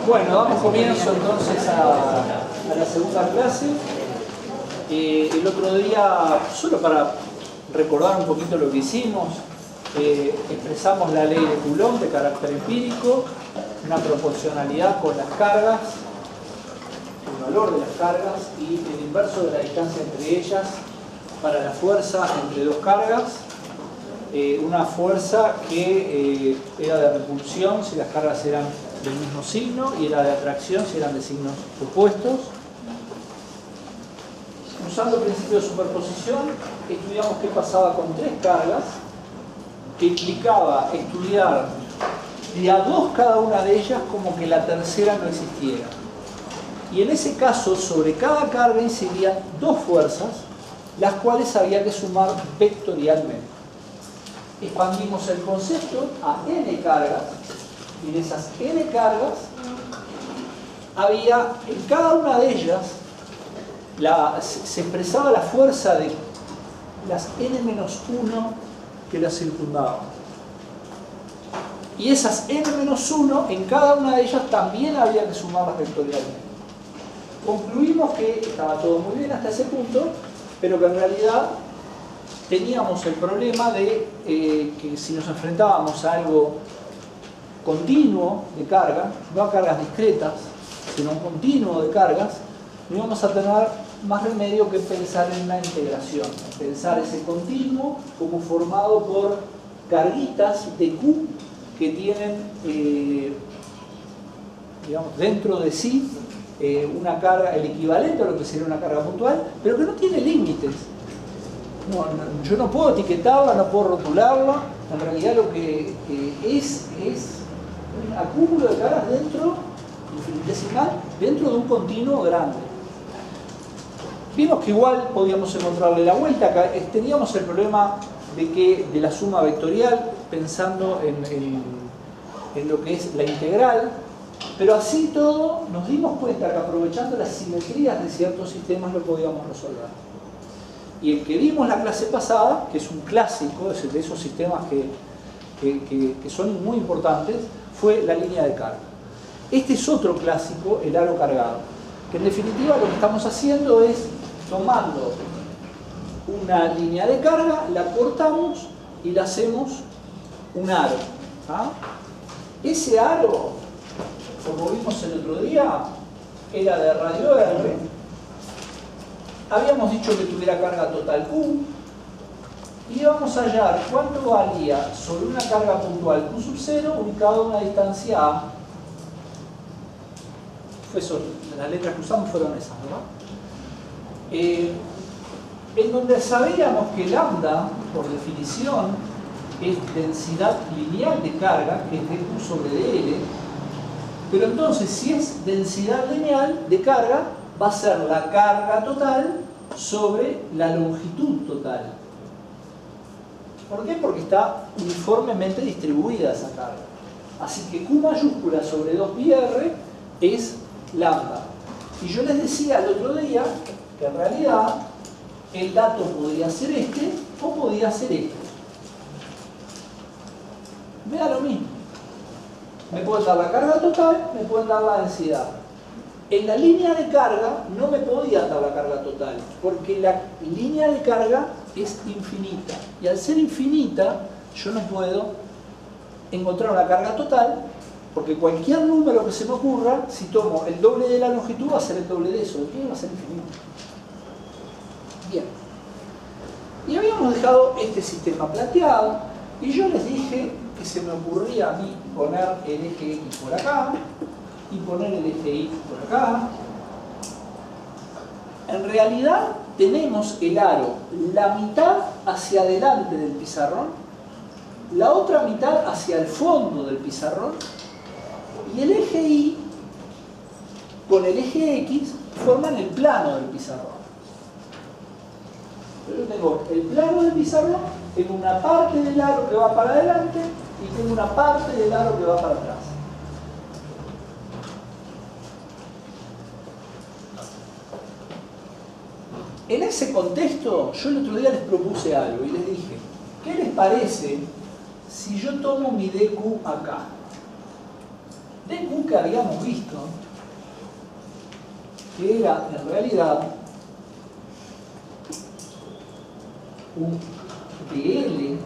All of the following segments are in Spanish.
Bueno, damos comienzo entonces a la segunda clase. El otro día, solo para recordar un poquito lo que hicimos, expresamos la ley de Coulomb de carácter empírico, una proporcionalidad con las cargas, el valor de las cargas y el inverso de la distancia entre ellas para la fuerza entre dos cargas. Una fuerza que era de repulsión si las cargas eran del mismo signo y era de atracción si eran de signos opuestos. Usando el principio de superposición, estudiamos qué pasaba con tres cargas, que implicaba estudiar de a dos cada una de ellas como que la tercera no existiera. Y en ese caso, sobre cada carga incidían dos fuerzas, las cuales había que sumar vectorialmente. Expandimos el concepto a n cargas, y de esas n cargas había, en cada una de ellas, se expresaba la fuerza de las n-1 que las circundaban. Y esas n-1, en cada una de ellas también había que sumarlas vectorialmente. Concluimos que estaba todo muy bien hasta ese punto, pero que en realidad teníamos el problema de que si nos enfrentábamos a algo continuo de carga, no a cargas discretas, sino a un continuo de cargas, no íbamos a tener más remedio que pensar en una integración, pensar ese continuo como formado por carguitas de Q que tienen digamos, dentro de sí una carga, el equivalente a lo que sería una carga puntual, pero que no tiene límites. Yo no puedo etiquetarla, no puedo rotularla, en realidad lo que es un acúmulo de cargas dentro, infinitesimal, dentro de un continuo grande. Vimos que igual podíamos encontrarle la vuelta, acá teníamos el problema de la suma vectorial, pensando en lo que es la integral, pero así todo nos dimos cuenta que aprovechando las simetrías de ciertos sistemas lo podíamos resolver. Y el que vimos la clase pasada, que es un clásico de esos sistemas que son muy importantes, fue la línea de carga. Este es otro clásico, el aro cargado, que en definitiva lo que estamos haciendo es tomando una línea de carga, la cortamos y la hacemos un aro. Ese aro, como vimos el otro día, era de radio R. Habíamos dicho que tuviera carga total Q y vamos a hallar cuánto valía sobre una carga puntual Q sub 0 ubicada a una distancia A. Las letras que usamos fueron esas, ¿verdad? En donde sabíamos que lambda, por definición, es densidad lineal de carga, que es dQ sobre dL, pero entonces si es densidad lineal de carga, va a ser la carga total sobre la longitud total. ¿Por qué? Porque está uniformemente distribuida esa carga. Así que Q mayúscula sobre 2πr es lambda. Y yo les decía el otro día que en realidad el dato podría ser este o podría ser este. Me da lo mismo. Me pueden dar la carga total, me pueden dar la densidad. En la línea de carga no me podía dar la carga total, porque la línea de carga es infinita. Y al ser infinita, yo no puedo encontrar una carga total, porque cualquier número que se me ocurra, si tomo el doble de la longitud, va a ser el doble de eso, que va a ser infinito. Bien. Y habíamos dejado este sistema plateado, y yo les dije que se me ocurría a mí poner el eje X por acá, y poner el eje Y por acá. En realidad tenemos el aro la mitad hacia adelante del pizarrón, la otra mitad hacia el fondo del pizarrón, y el eje Y con el eje X forman el plano del pizarrón. Yo tengo el plano del pizarrón, tengo una parte del aro que va para adelante y tengo una parte del aro que va para atrás. En ese contexto, yo el otro día les propuse algo y les dije, ¿qué les parece si yo tomo mi dQ acá? DQ que habíamos visto, que era en realidad un DL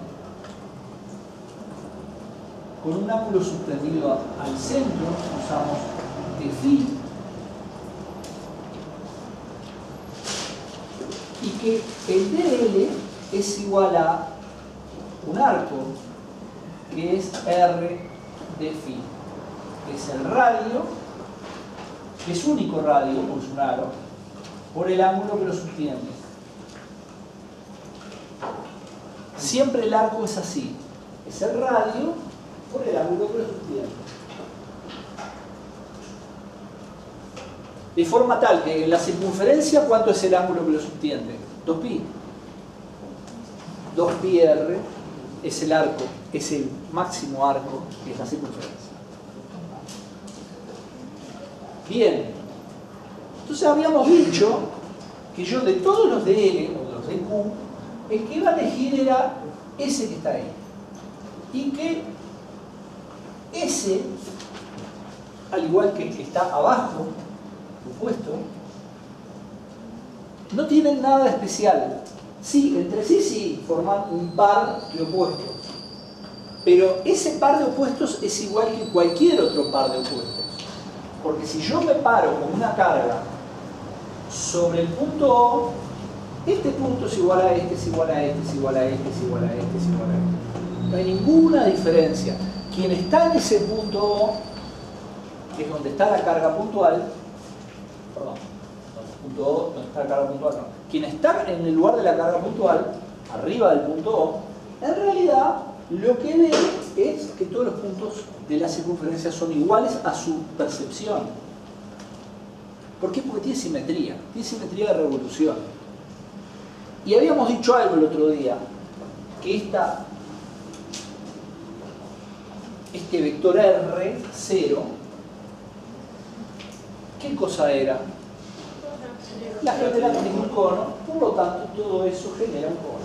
con un ángulo suspendido al centro, usamos phi, y que el DL es igual a un arco, que es R de phi, que es el radio, que es único radio, pues un aro, por el ángulo que lo sostiene. Siempre el arco es así, es el radio por el ángulo que lo sostiene. De forma tal que en la circunferencia, ¿cuánto es el ángulo que lo sostiene? 2pi. 2πr es el arco, es el máximo arco, que es la circunferencia. Bien, entonces habíamos dicho que yo de todos los DL o de los DQ, el que iba a elegir era ese que está ahí. Y que ese, al igual que el que está abajo, opuesto, no tienen nada especial. Sí, entre sí forman un par de opuestos. Pero ese par de opuestos es igual que cualquier otro par de opuestos. Porque si yo me paro con una carga sobre el punto O, este punto es igual a este, es igual a este, es igual a este, es igual a este, es igual a este. No hay ninguna diferencia. Quien está en ese punto O, que es donde está la carga puntual, perdón, punto O, donde está la carga puntual, no. Quien está en el lugar de la carga puntual, arriba del punto O, en realidad lo que ve es que todos los puntos de la circunferencia son iguales a su percepción. ¿Por qué? Porque tiene simetría de revolución. Y habíamos dicho algo el otro día, que este vector R0, ¿qué cosa era? La generación de un cono, por lo tanto todo eso genera un cono.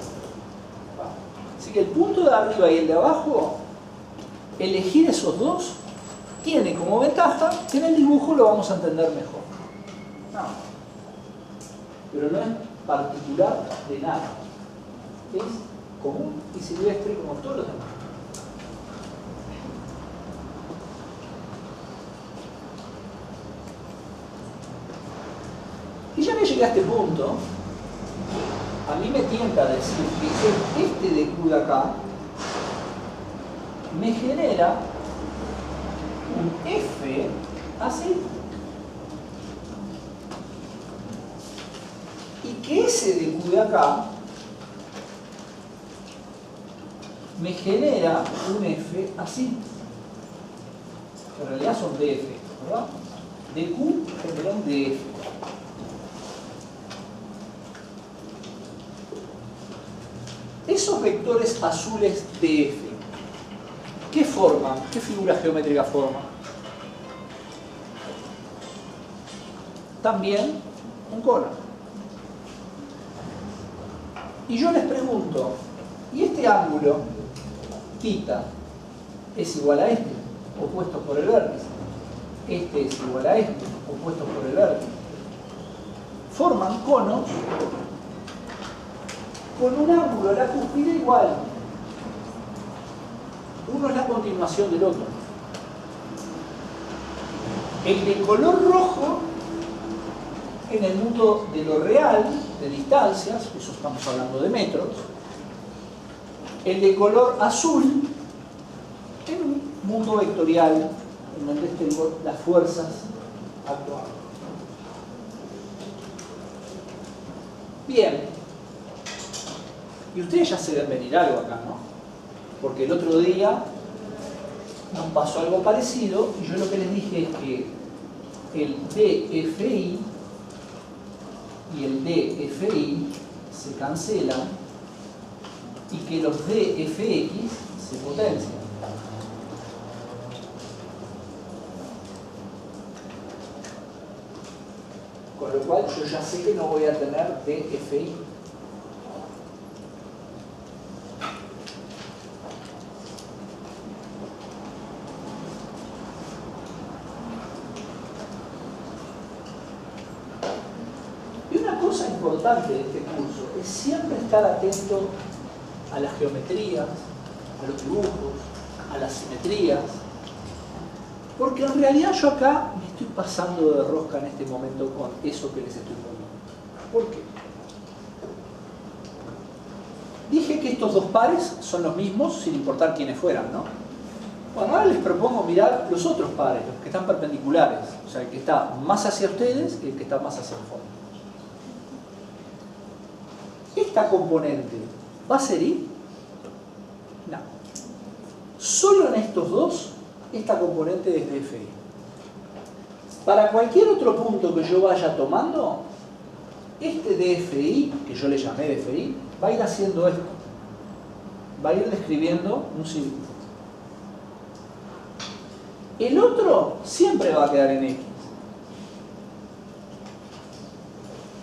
Así que el punto de arriba y el de abajo, elegir esos dos tiene como ventaja que en el dibujo lo vamos a entender mejor. No. Pero no es particular de nada. Es común y silvestre como todos los demás. Y ya que llegué a este punto, a mí me tienta decir que este de Q de acá me genera un F así. Y que ese de Q de acá me genera un F así. En realidad son DF, ¿verdad? DQ genera un DF. Esos vectores azules DF, ¿qué forman? ¿Qué figura geométrica forman? También un cono. Y yo les pregunto, ¿y este ángulo, θ, es igual a este, opuesto por el vértice? Este es igual a este, opuesto por el vértice. Forman conos con un ángulo a la cúspide igual. Uno es la continuación del otro. El de color rojo, en el mundo de lo real, de distancias, eso estamos hablando de metros. El de color azul, en un mundo vectorial, en donde tengo las fuerzas actuales. Bien. Y ustedes ya se ven venir algo acá, ¿no? Porque el otro día nos pasó algo parecido y yo lo que les dije es que el DFI y el DFI se cancelan y que los DFX se potencian. Con lo cual yo ya sé que no voy a tener DFI. importante de este curso es siempre estar atento a las geometrías, a los dibujos, a las simetrías, porque en realidad yo acá me estoy pasando de rosca en este momento con eso que les estoy poniendo. ¿Por qué? Dije que estos dos pares son los mismos sin importar quiénes fueran, ¿no? Bueno, ahora les propongo mirar los otros pares, los que están perpendiculares, o sea, el que está más hacia ustedes y el que está más hacia el fondo. ¿Esta componente va a ser Y? No. Solo en estos dos, esta componente es dFi. Para cualquier otro punto que yo vaya tomando, este dFi, que yo le llamé dFi, va a ir haciendo esto. Va a ir describiendo un círculo. El otro siempre va a quedar en X.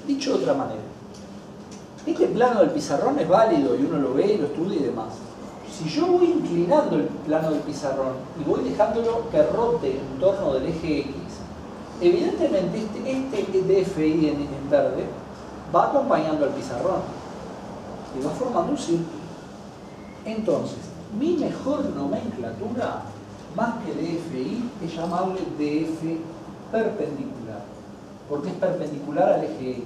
Dicho de otra manera, este plano del pizarrón es válido y uno lo ve y lo estudia y demás. Si yo voy inclinando el plano del pizarrón y voy dejándolo que rote en torno del eje X, evidentemente este dFi en verde va acompañando al pizarrón y va formando un círculo. Entonces, mi mejor nomenclatura, más que dFi, es llamarle dF perpendicular, porque es perpendicular al eje X.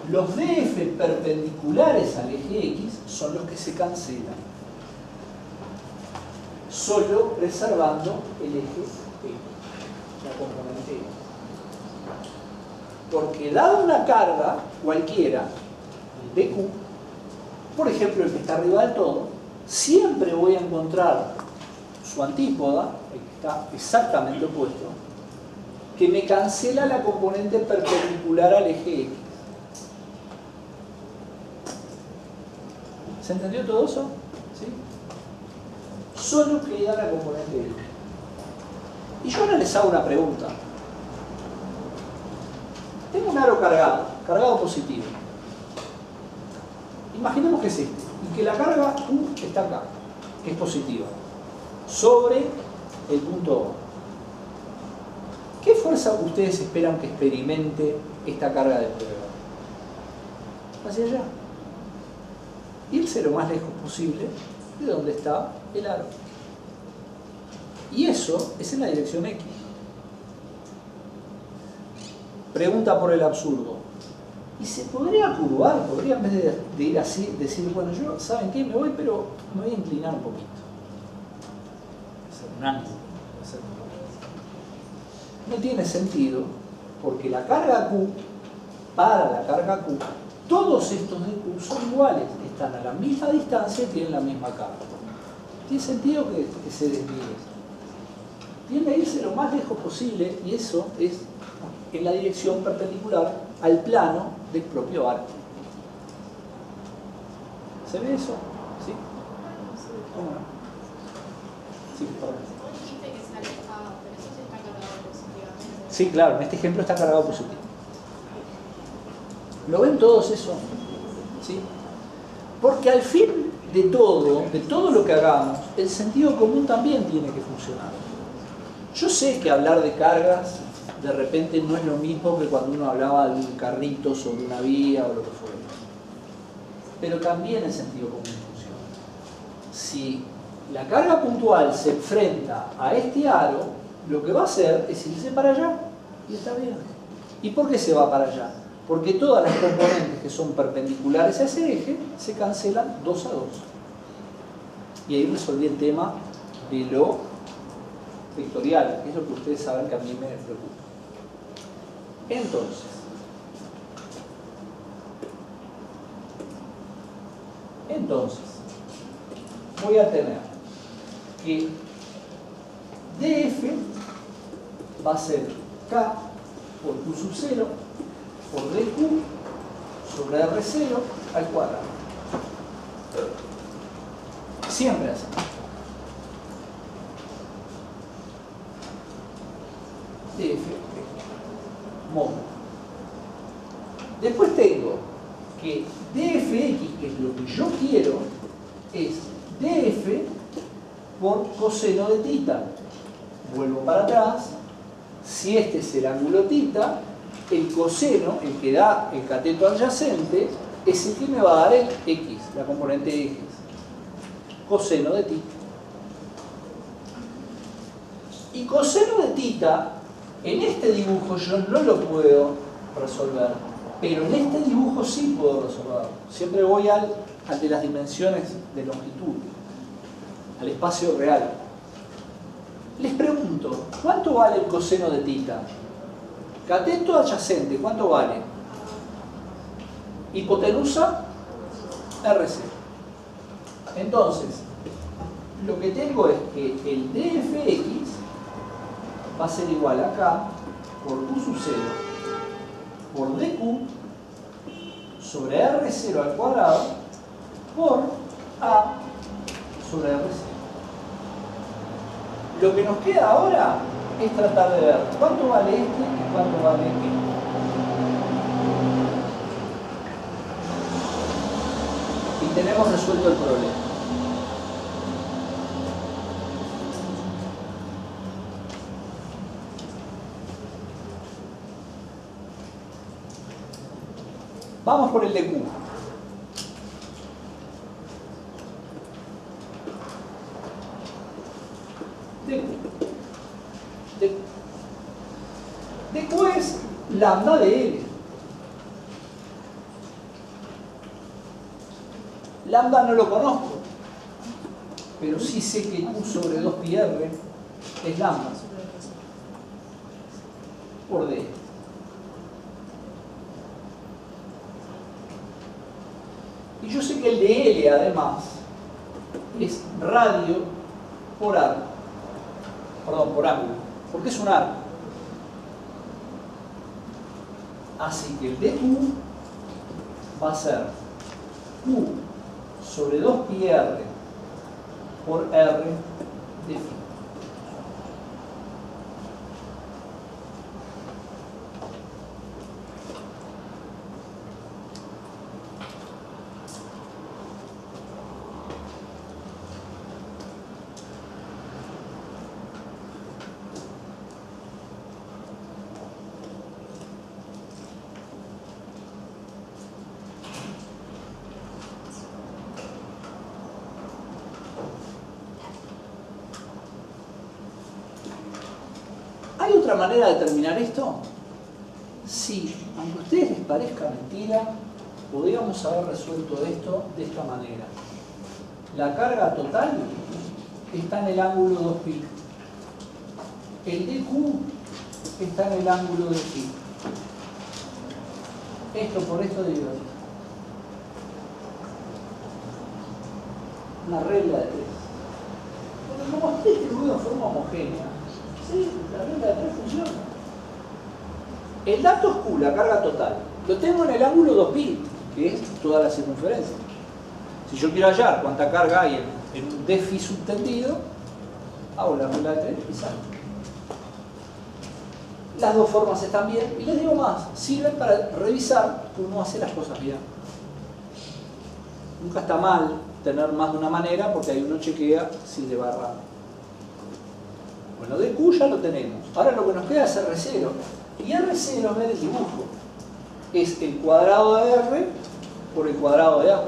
Los dF perpendiculares al eje X son los que se cancelan, solo preservando el eje X, la componente X. Porque dada una carga cualquiera, el BQ, por ejemplo el que está arriba del todo, siempre voy a encontrar su antípoda, el que está exactamente opuesto, que me cancela la componente perpendicular al eje X. ¿Se entendió todo eso? ¿Sí? Solo queda la componente X. Y yo ahora les hago una pregunta. Tengo un aro cargado positivo. Imaginemos que es este, y que la carga Q está acá, que es positiva, sobre el punto O. ¿Qué fuerza ustedes esperan que experimente esta carga de prueba? Hacia allá. Irse lo más lejos posible de donde está el aro. Y eso es en la dirección X. Pregunta por el absurdo. ¿Y se podría curvar? ¿Podría en vez de ir así, decir, bueno, yo, ¿saben qué? Me voy, pero me voy a inclinar un poquito? Hacer un ángulo. No tiene sentido, porque la carga Q, para la carga Q, todos estos de Q son iguales, están a la misma distancia y tienen la misma carga. Tiene sentido que se desvíe esto. Tiene que irse lo más lejos posible y eso es en la dirección perpendicular al plano del propio arco. ¿Se ve eso? ¿Sí? ¿Cómo no? Sí, perdón. Sí, claro, en este ejemplo está cargado positivo. ¿Lo ven todos eso? ¿Sí? Porque al fin de todo lo que hagamos, el sentido común también tiene que funcionar. Yo sé que hablar de cargas de repente no es lo mismo que cuando uno hablaba de un carrito sobre una vía o lo que fuera. Pero también el sentido común funciona. Si la carga puntual se enfrenta a este aro, lo que va a hacer es irse para allá y está bien. ¿Y por qué se va para allá? Porque todas las componentes que son perpendiculares a ese eje se cancelan 2 a 2. Y ahí resolví el tema de lo vectorial, que es lo que ustedes saben que a mí me preocupa. Entonces, voy a tener que dF va a ser K por Q sub 0 por dQ sobre R0 al cuadrado. Siempre así. dF modo. Después tengo que dfx, que es lo que yo quiero, es df por coseno de tita. Vuelvo para atrás, Si este es el ángulo θ, el coseno, el que da el cateto adyacente, es el que me va a dar el x, la componente de x. Coseno de θ. Y coseno de θ, en este dibujo yo no lo puedo resolver, pero en este dibujo sí puedo resolverlo. Siempre voy al de las dimensiones de longitud, al espacio real. Les pregunto, ¿cuánto vale el coseno de θ? Cateto adyacente, ¿cuánto vale? Hipotenusa, RC. Entonces, lo que tengo es que el dfx va a ser igual acá por q sub 0 por dq sobre r0 al cuadrado por a sobre r0. Lo que nos queda ahora es tratar de ver cuánto vale este y cuánto vale este. Y tenemos resuelto el problema. Vamos por el de Q. De Q es lambda de L. Lambda no lo conozco, pero sí sé que Q sobre 2πr es lambda por D. Y yo sé que el de L además es radio por arco. Perdón, por ángulo, porque es un arco. Así que el de Q va a ser Q sobre 2πr por R de phi. ¿Hay otra manera de terminar esto? Sí, aunque a ustedes les parezca mentira, podríamos haber resuelto esto de esta manera. La carga total está en el ángulo 2π. El dq está en el ángulo de phi. Esto por esto dividido. Una regla de 3. Pero como está distribuido en forma homogénea, sí, la regla de 3 funciona. El dato es Q, la carga total. Lo tengo en el ángulo 2π, que es toda la circunferencia. Si yo quiero hallar cuánta carga hay en un dφ subtendido, hago la regla de 3 y salgo. Las dos formas están bien. Y les digo más, sirven para revisar que uno hace las cosas bien. Nunca está mal tener más de una manera porque ahí uno chequea si le va errando. Bueno, de Q ya lo tenemos. Ahora lo que nos queda es R0. Y R0, ven el dibujo, es el cuadrado de R por el cuadrado de A.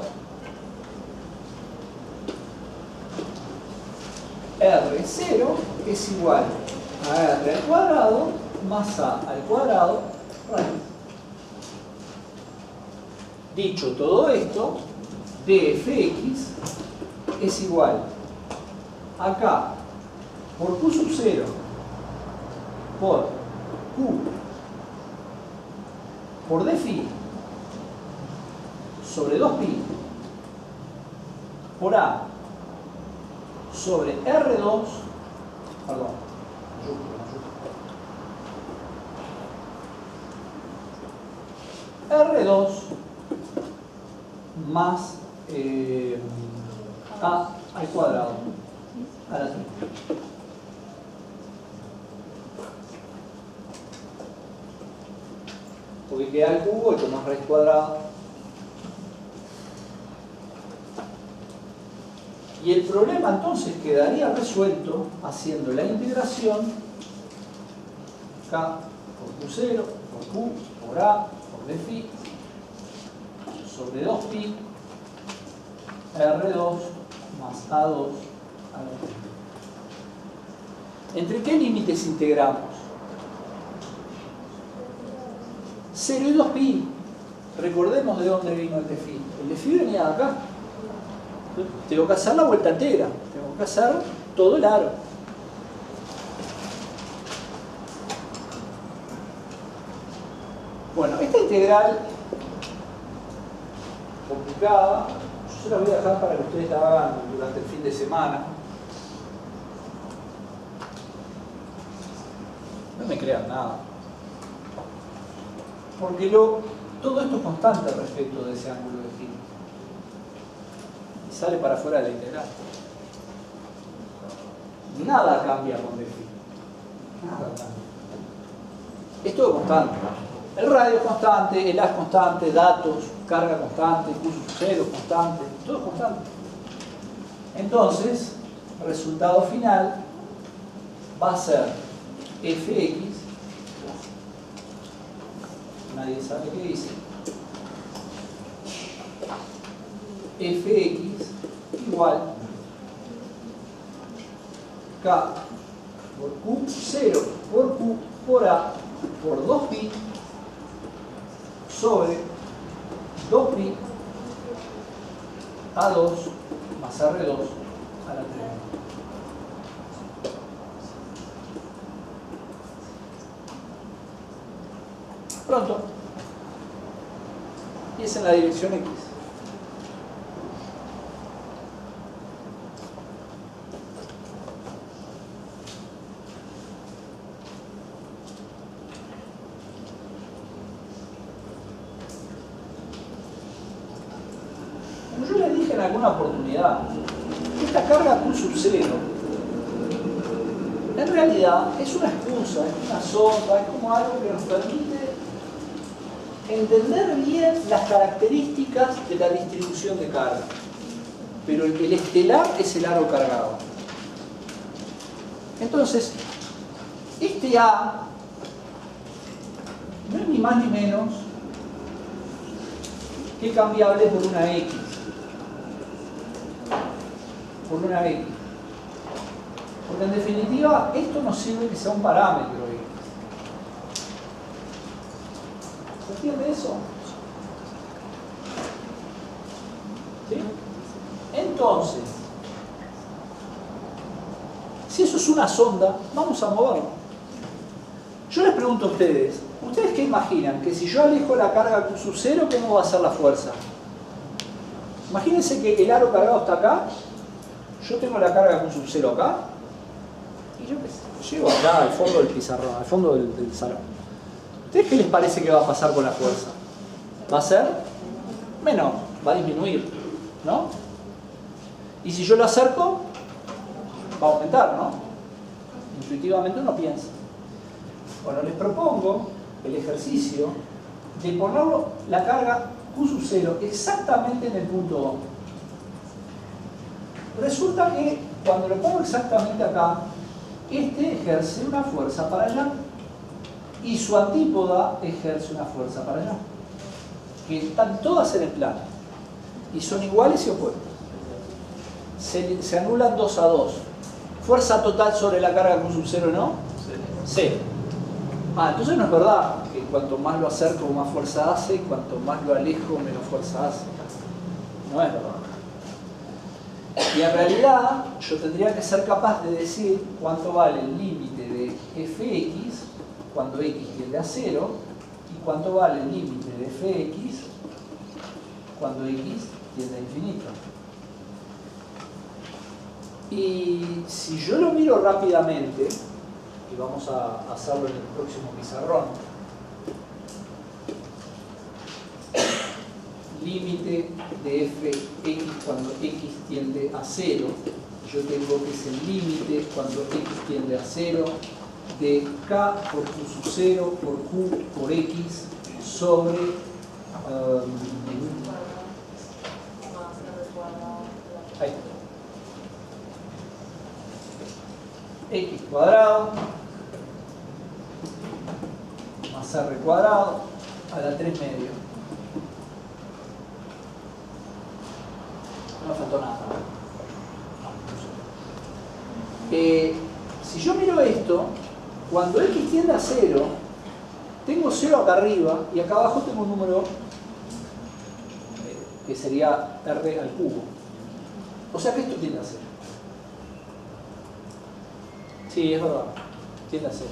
R0 es igual a R al cuadrado más A al cuadrado raíz. Dicho todo esto, dfx es igual acá por Q sub 0 por Q por dφ sobre 2π por A sobre R2, perdón, R2 más A al cuadrado a la 3. Porque queda el cubo y tomás raíz cuadrada. Y el problema entonces quedaría resuelto haciendo la integración K por Q0, por Q, por A, por d phi, sobre 2pi, R2 más A2 a la 3. ¿Entre qué límites integramos? 0 y 2pi. Recordemos de dónde vino el d phi. El d phi venía de acá. Tengo que hacer la vuelta entera. Tengo que hacer todo el aro. Bueno, esta integral complicada, yo se la voy a dejar para que ustedes la hagan durante el fin de semana. No me crean nada. Porque todo esto es constante respecto de ese ángulo de giro. Y sale para afuera de la integral. Nada cambia con d phi. Nada cambia. Es todo constante. El radio es constante, el A es constante, datos, carga constante, Q sub 0 constante, todo es constante. Entonces, el resultado final va a ser fx, nadie sabe qué dice, fx igual K por Q0 por Q por A por 2pi sobre 2pi A2 más R2 a la 3. Pronto. Y es en la dirección X. Como yo les dije en alguna oportunidad, esta carga Q sub 0 en realidad es una excusa, es una sonda, es como algo que nos permite entender bien las características de la distribución de carga. Pero el estelar es el aro cargado. Entonces, este A no es ni más ni menos que cambiable por una X. Por una X. Porque en definitiva esto nos sirve que sea un parámetro X. ¿Se entiende eso? ¿Sí? Entonces, si eso es una sonda, vamos a moverlo. Yo les pregunto a ustedes, ¿ustedes qué imaginan? Que si yo alejo la carga Q sub 0, ¿cómo va a ser la fuerza? Imagínense que el aro cargado está acá, yo tengo la carga Q sub 0 acá, y yo qué sé, llego acá al fondo del pizarrón, al fondo del salón. ¿Ustedes qué les parece que va a pasar con la fuerza? ¿Va a ser menor? Va a disminuir, ¿no? Y si yo lo acerco, va a aumentar, ¿no? Intuitivamente uno piensa. Bueno, les propongo el ejercicio de ponerlo la carga Q sub 0 exactamente en el punto O. Resulta que cuando lo pongo exactamente acá, este ejerce una fuerza para allá y su antípoda ejerce una fuerza para allá, que están todas en el plano y son iguales y opuestas. Se anulan 2 a 2. Fuerza total sobre la carga Q sub 0, ¿no? Sí. Entonces no es verdad que cuanto más lo acerco más fuerza hace y cuanto más lo alejo menos fuerza hace. No es verdad. Y en realidad yo tendría que ser capaz de decir cuánto vale el límite de fx cuando x tiende a 0 y cuánto vale el límite de fx cuando x tiende a infinito. Y si yo lo miro rápidamente, y vamos a hacerlo en el próximo pizarrón, límite de fx cuando x tiende a 0, yo tengo que es el límite cuando x tiende a 0 de k por q sub 0 por q por x sobre ahí, x cuadrado más R cuadrado a la 3 medio. No me faltó nada. Si yo miro esto, cuando x tiende a 0, tengo 0 acá arriba y acá abajo tengo un número que sería R al cubo. O sea que esto tiende a 0. Sí, es verdad. Tiende a 0.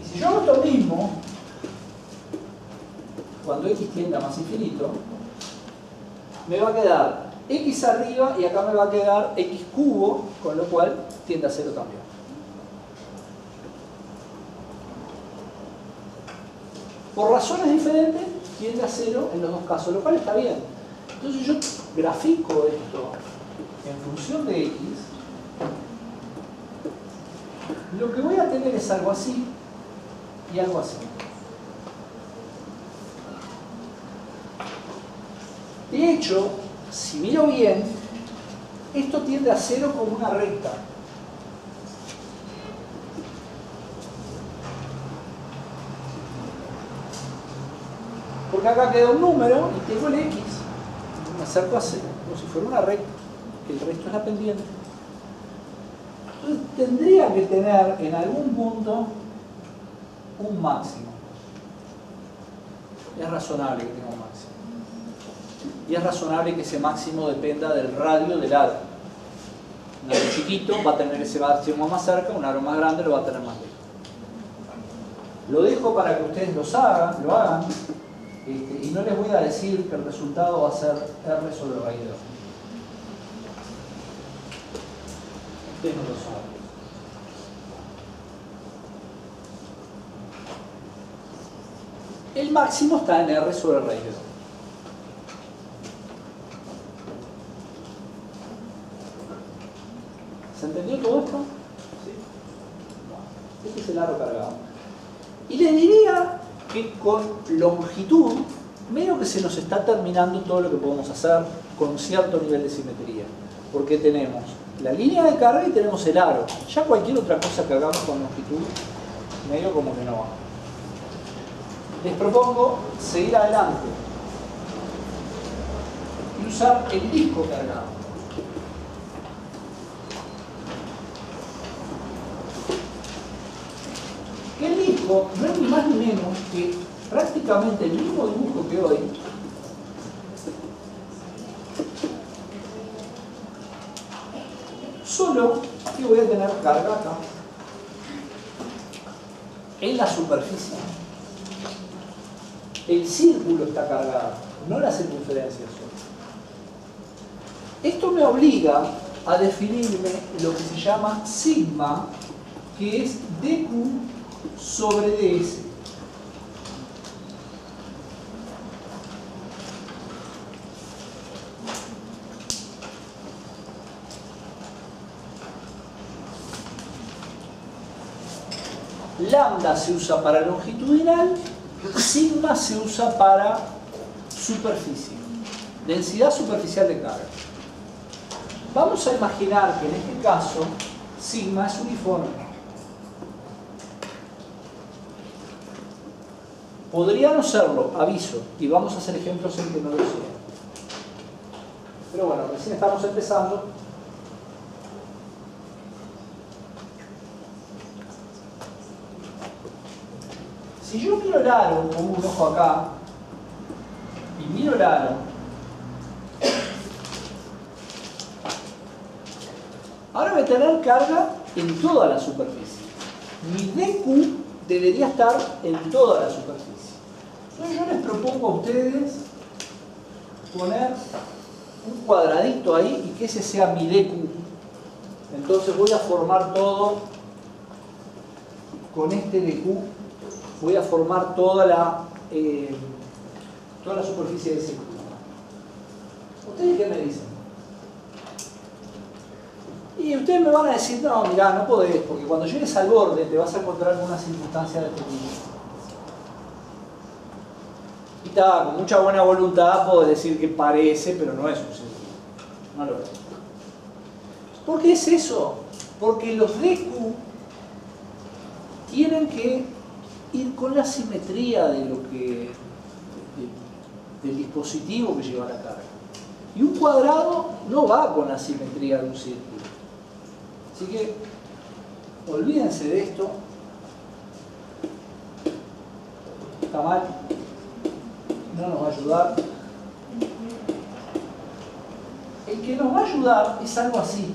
Y si yo hago esto mismo, cuando x tiende a más infinito, me va a quedar x arriba y acá me va a quedar x cubo, con lo cual tiende a 0 también. Por razones diferentes, tiende a 0 en los dos casos, lo cual está bien. Entonces yo grafico esto en función de x. Lo que voy a tener es algo así y algo así. De hecho, si miro bien, esto tiende a 0 como una recta. Porque acá queda un número y tengo el x. Me acerco a 0, como si fuera una recta, que el resto es la pendiente. Entonces tendría que tener en algún punto un máximo. Es razonable que tenga un máximo. Y es razonable que ese máximo dependa del radio del aro. Un aro chiquito va a tener ese máximo más cerca, un aro más grande lo va a tener más lejos. Lo dejo para que ustedes lo hagan. Y no les voy a decir que el resultado va a ser R sobre raíz de 2. Ustedes no lo saben. El máximo está en R sobre raíz de 2. ¿Se entendió todo esto? ¿Sí? Este es el aro cargado. Y les diría que con longitud, medio que se nos está terminando todo lo que podemos hacer con cierto nivel de simetría. Porque tenemos la línea de carga y tenemos el aro. Ya cualquier otra cosa que hagamos con longitud, medio como que no va. Les propongo seguir adelante y usar el disco cargado. El disco no es ni más ni menos que prácticamente el mismo dibujo que hoy, solo que voy a tener carga acá en la superficie. El círculo está cargado, no la circunferencia solo. Esto me obliga a definirme lo que se llama sigma, que es dq sobre ds. Lambda se usa para longitudinal, sigma se usa para superficie, densidad superficial de carga. Vamos a imaginar que en este caso sigma es uniforme. Podría no serlo, aviso, y vamos a hacer ejemplos en que no lo sea. Pero bueno, recién estamos empezando. Si yo miro el aro, pongo un ojo acá, y miro el aro, ahora voy a tener carga en toda la superficie. Mi dq debería estar en toda la superficie. Entonces yo les propongo a ustedes poner un cuadradito ahí y que ese sea mi dq. Entonces voy a formar todo con este dq. Voy a formar toda la superficie del círculo. ¿Ustedes qué me dicen? Y ustedes me van a decir, no, mirá, no podés, porque cuando llegues al borde te vas a encontrar con una circunstancia de este tipo. Y está, con mucha buena voluntad puedo decir que parece, pero no es un círculo. No lo es. ¿Por qué es eso? Porque los dq tienen que ir con la simetría de del dispositivo que lleva la carga. Y un cuadrado no va con la simetría de un círculo. Así que olvídense de esto. Está mal. No nos va a ayudar. El que nos va a ayudar es algo así.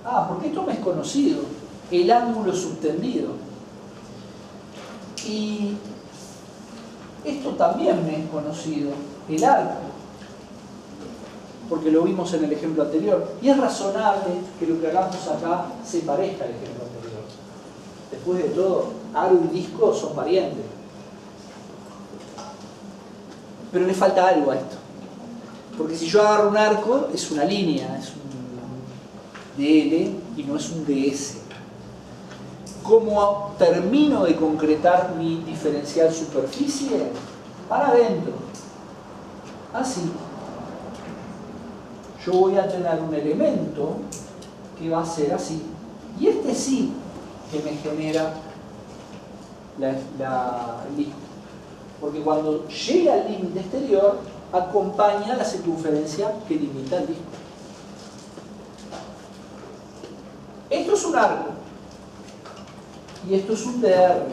Ah, porque esto me es conocido. El ángulo subtendido. Y esto también me es conocido. El arco. Porque lo vimos en el ejemplo anterior. Y es razonable que lo que hagamos acá se parezca al ejemplo anterior. Después de todo, aro y disco son parientes. Pero le falta algo a esto. Porque si yo agarro un arco, es una línea, es un DL y no es un DS. ¿Cómo termino de concretar mi diferencial superficie? Para adentro. Así. Yo voy a tener un elemento que va a ser así. Y este sí que me genera el disco. Porque cuando llega al límite exterior, acompaña la circunferencia que limita el disco. Esto es un arco. Y esto es un DR.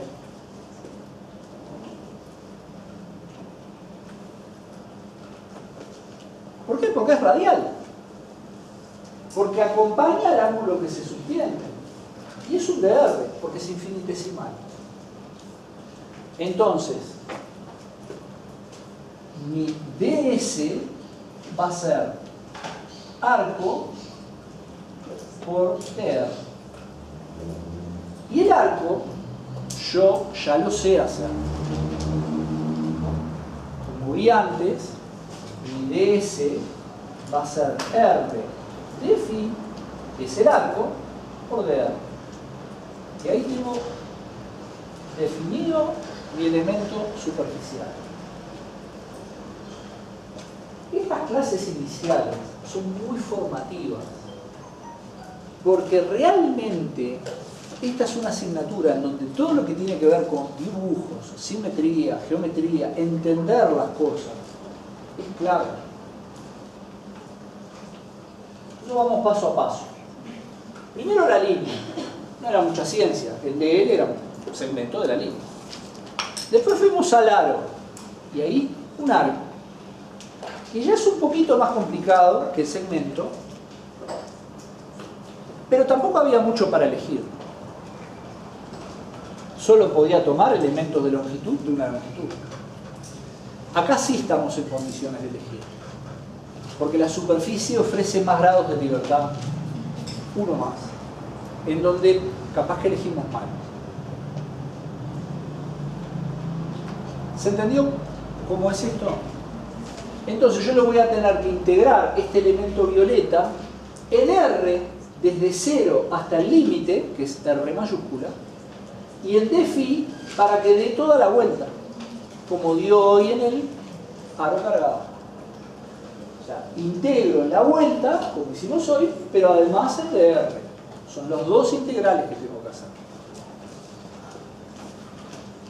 ¿Por qué? Porque es radial. Porque acompaña el ángulo que se sostiene. Y es un DR, porque es infinitesimal. Entonces, mi DS va a ser arco por DR. Y el arco, yo ya lo sé hacer. Como vi antes, mi DS va a ser R de phi, que es el arco, por DR. Y ahí tengo definido mi elemento superficial. Estas clases iniciales son muy formativas, porque realmente esta es una asignatura en donde todo lo que tiene que ver con dibujos, simetría, geometría, entender las cosas, es clave. Entonces vamos paso a paso. Primero la línea. No era mucha ciencia, el DL era un segmento de la línea. Después fuimos al aro, y ahí un arco. Y ya es un poquito más complicado que el segmento, pero tampoco había mucho para elegir. Solo podía tomar elementos de longitud de una longitud. Acá sí estamos en condiciones de elegir, porque la superficie ofrece más grados de libertad, uno más, en donde capaz que elegimos mal. ¿Se entendió cómo es esto? Entonces yo le voy a tener que integrar este elemento violeta en R desde 0 hasta el límite, que es R mayúscula, y en d phi para que dé toda la vuelta, como dio hoy en el aro cargado. O sea, integro en la vuelta, como hicimos hoy, pero además en dr. Son los dos integrales que tengo que hacer.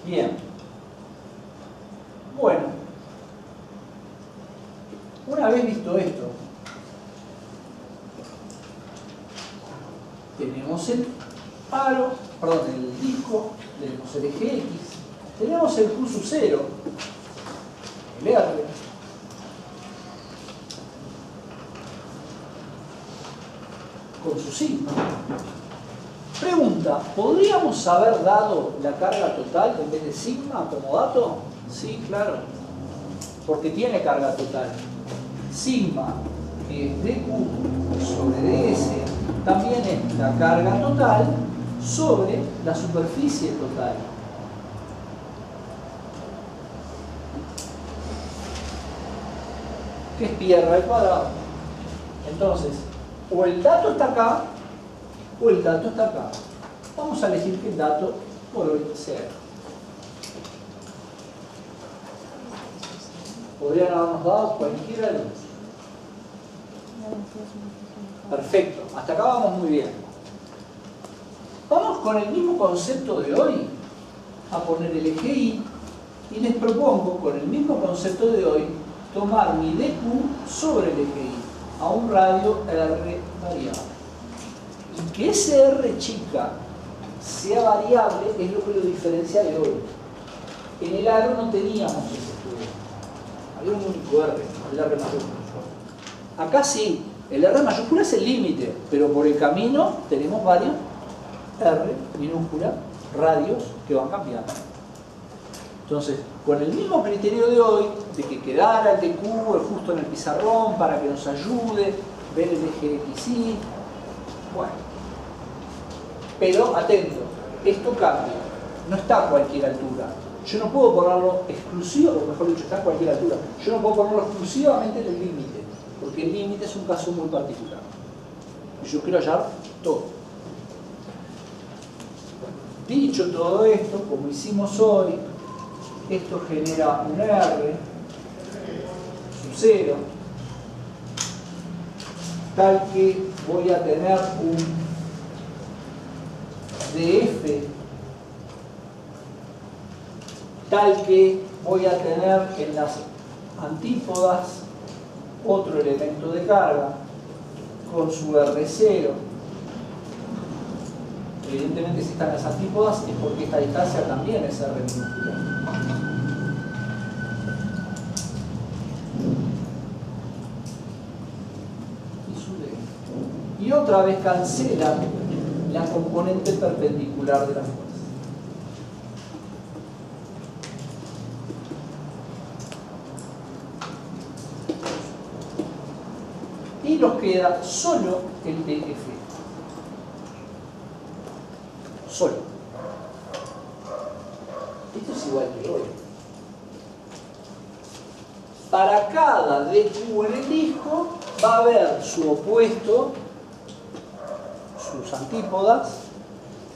Bien. Bueno. Una vez visto esto, tenemos el aro, perdón, el disco, tenemos el eje X, tenemos el Q sub 0, el R, con su sigma. Pregunta, ¿podríamos haber dado la carga total en vez de sigma como dato? Sí, claro, porque tiene carga total. Sigma, que es dQ sobre ds, también es la carga total sobre la superficie total. Que es pi r al cuadrado. Entonces, o el dato está acá, o el dato está acá. Vamos a elegir que el dato por hoy sea. Podrían habernos dado cualquiera de los dos. Perfecto, hasta acá vamos muy bien. Vamos con el mismo concepto de hoy a poner el eje Y y les propongo con el mismo concepto de hoy tomar mi dq sobre el eje Y a un radio R variable. Y que ese R chica sea variable es lo que lo diferencia de hoy. En el aro no teníamos ese estudio. Había un único R, el R mayúscula. Acá sí, el R mayúscula es el límite, pero por el camino tenemos varios R minúscula, radios que van cambiando. Entonces, con el mismo criterio de hoy, de que quedara el dq justo en el pizarrón para que nos ayude, ver el eje XY, bueno. Pero, atento, esto cambia, no está a cualquier altura. Yo no puedo ponerlo exclusivo, o mejor dicho, está a cualquier altura. Yo no puedo ponerlo exclusivamente en el límite, porque el límite es un caso muy particular. Yo quiero hallar todo. Dicho todo esto, como hicimos hoy, esto genera un R sub 0, tal que voy a tener un DF, tal que voy a tener en las antípodas otro elemento de carga con su R0. Evidentemente, si están las antípodas es porque esta distancia también es R minúscula. Y otra vez cancela la componente perpendicular de la fuerza. Y nos queda solo el DF. Solo. Esto es igual que hoy. Para cada DQ en el disco va a haber su opuesto, sus antípodas,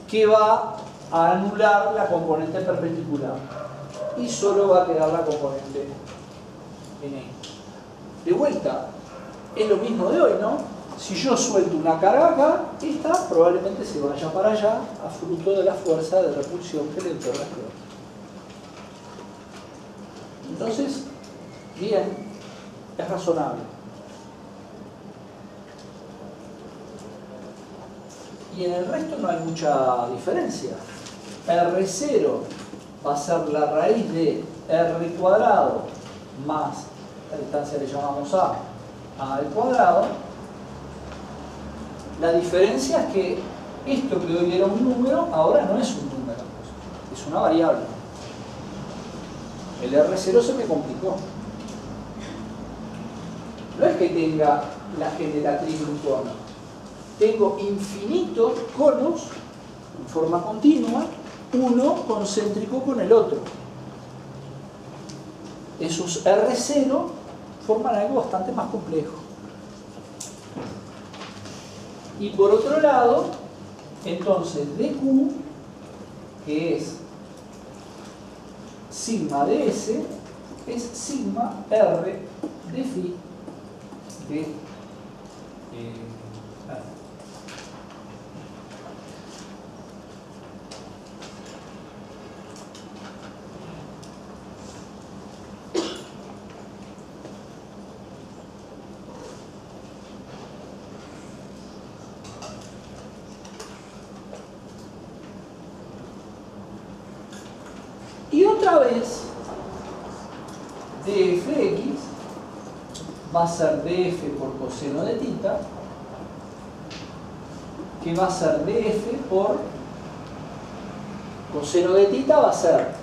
que va a anular la componente perpendicular y solo va a quedar la componente NX. De vuelta, es lo mismo de hoy, ¿no? Si yo suelto una carga acá, esta probablemente se vaya para allá a fruto de la fuerza de repulsión que le otorga el otro. Entonces, bien, es razonable. Y en el resto no hay mucha diferencia. R0 va a ser la raíz de R cuadrado más, la distancia le llamamos A al cuadrado. La diferencia es que esto que hoy era un número, ahora no es un número, es una variable. El R0 se me complicó. No es que tenga la generatriz de un cono. Tengo infinitos conos en forma continua, uno concéntrico con el otro. Esos R0 forman algo bastante más complejo. Y por otro lado, entonces dq, que es sigma ds, es sigma r de phi de R. Y otra vez, dfx va a ser df por coseno de tita, que va a ser df por coseno de tita, va a ser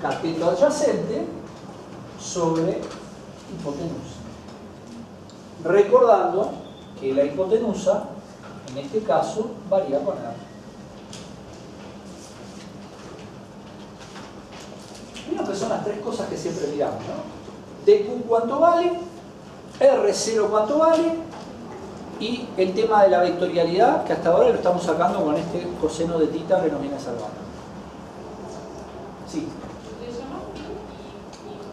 cateto adyacente sobre hipotenusa. Recordando que la hipotenusa, en este caso, varía con R. Miren que son las tres cosas que siempre miramos, ¿no? dq cuánto vale, R0 cuánto vale, y el tema de la vectorialidad, que hasta ahora lo estamos sacando con este coseno de tita que nos viene salvando. Sí. ¿Le llamamos y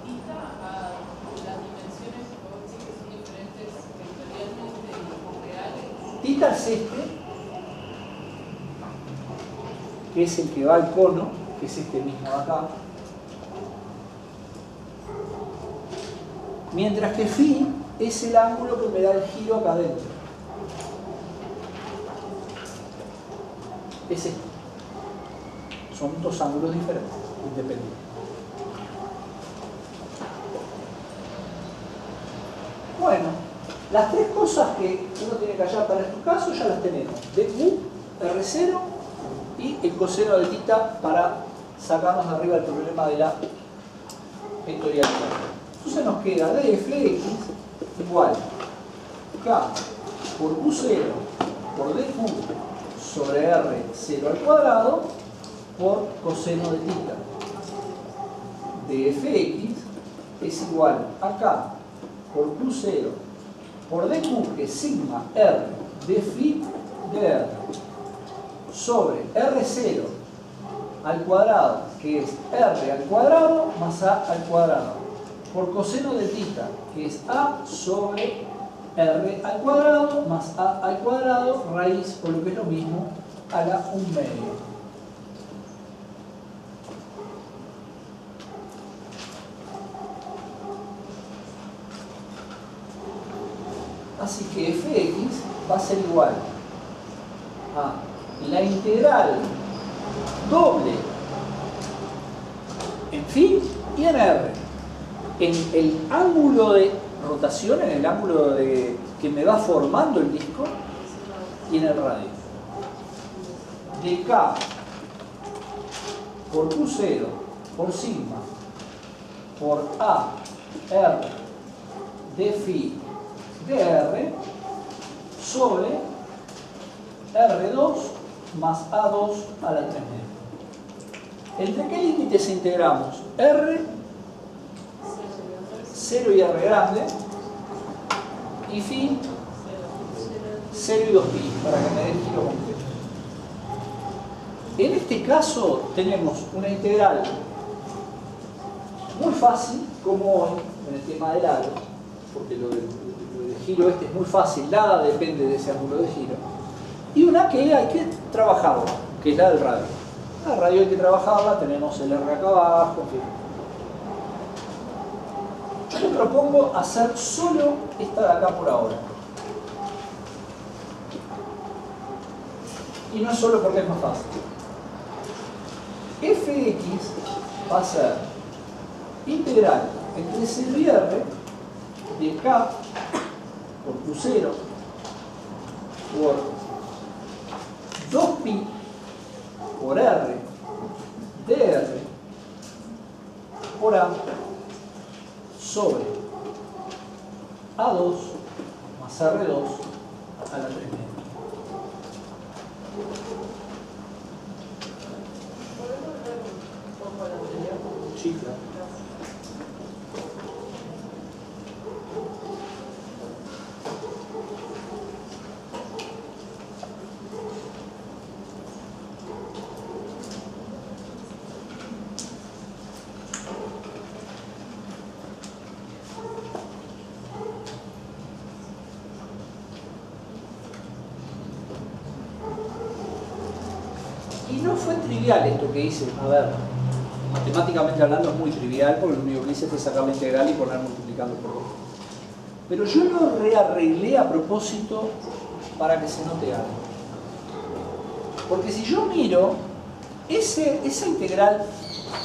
tita a las dimensiones que son diferentes vectorialmente o reales? Tita es este, que es el que va al cono, que es este mismo de acá. Mientras que phi es el ángulo que me da el giro acá adentro. Es este. Son dos ángulos diferentes, independientes. Bueno, las tres cosas que uno tiene que hallar para estos casos ya las tenemos. dq, R0 y el coseno de θ para sacarnos de arriba el problema de la vectorialidad. Entonces nos queda dfx igual k por q0 por dq sobre r0 al cuadrado por coseno de θ. Dfx es igual a k por q0 por dq, que es sigma r de phi de r, sobre r0 al cuadrado, que es r al cuadrado más a al cuadrado, por coseno de θ, que es a sobre r al cuadrado más a al cuadrado, raíz, o lo que es lo mismo, a la 1/2. Así que fx va a ser igual a la integral doble en phi y en r, en el ángulo de rotación, en el ángulo que me va formando el disco, y en el radio. De k por q0 por sigma por a r de phi de r sobre r2 más a2 a la 3/2. ¿Entre qué límites integramos? R, 0 y r grande, y phi, 0 y 2pi, para que me dé el giro completo. En este caso tenemos una integral muy fácil, como hoy, en el tema del aro, porque lo del giro este es muy fácil, nada depende de ese ángulo de giro, y una que hay que trabajarla, que es la del radio. La radio hay que trabajarla, tenemos el R acá abajo, en fin. Yo le propongo hacer solo esta de acá por ahora. Y no es solo porque es más fácil. Fx va a ser integral entre 0 y r de k por q0 por 2pi por r de r por a sobre a2 más r2 a la 3/2. ¿Podemos ver un poco la anterior? Sí, claro. Y no fue trivial esto que hice. A ver, matemáticamente hablando es muy trivial, porque lo único que hice fue sacar la integral y poner multiplicando por 2. Pero yo lo rearreglé a propósito para que se note algo. Porque si yo miro esa integral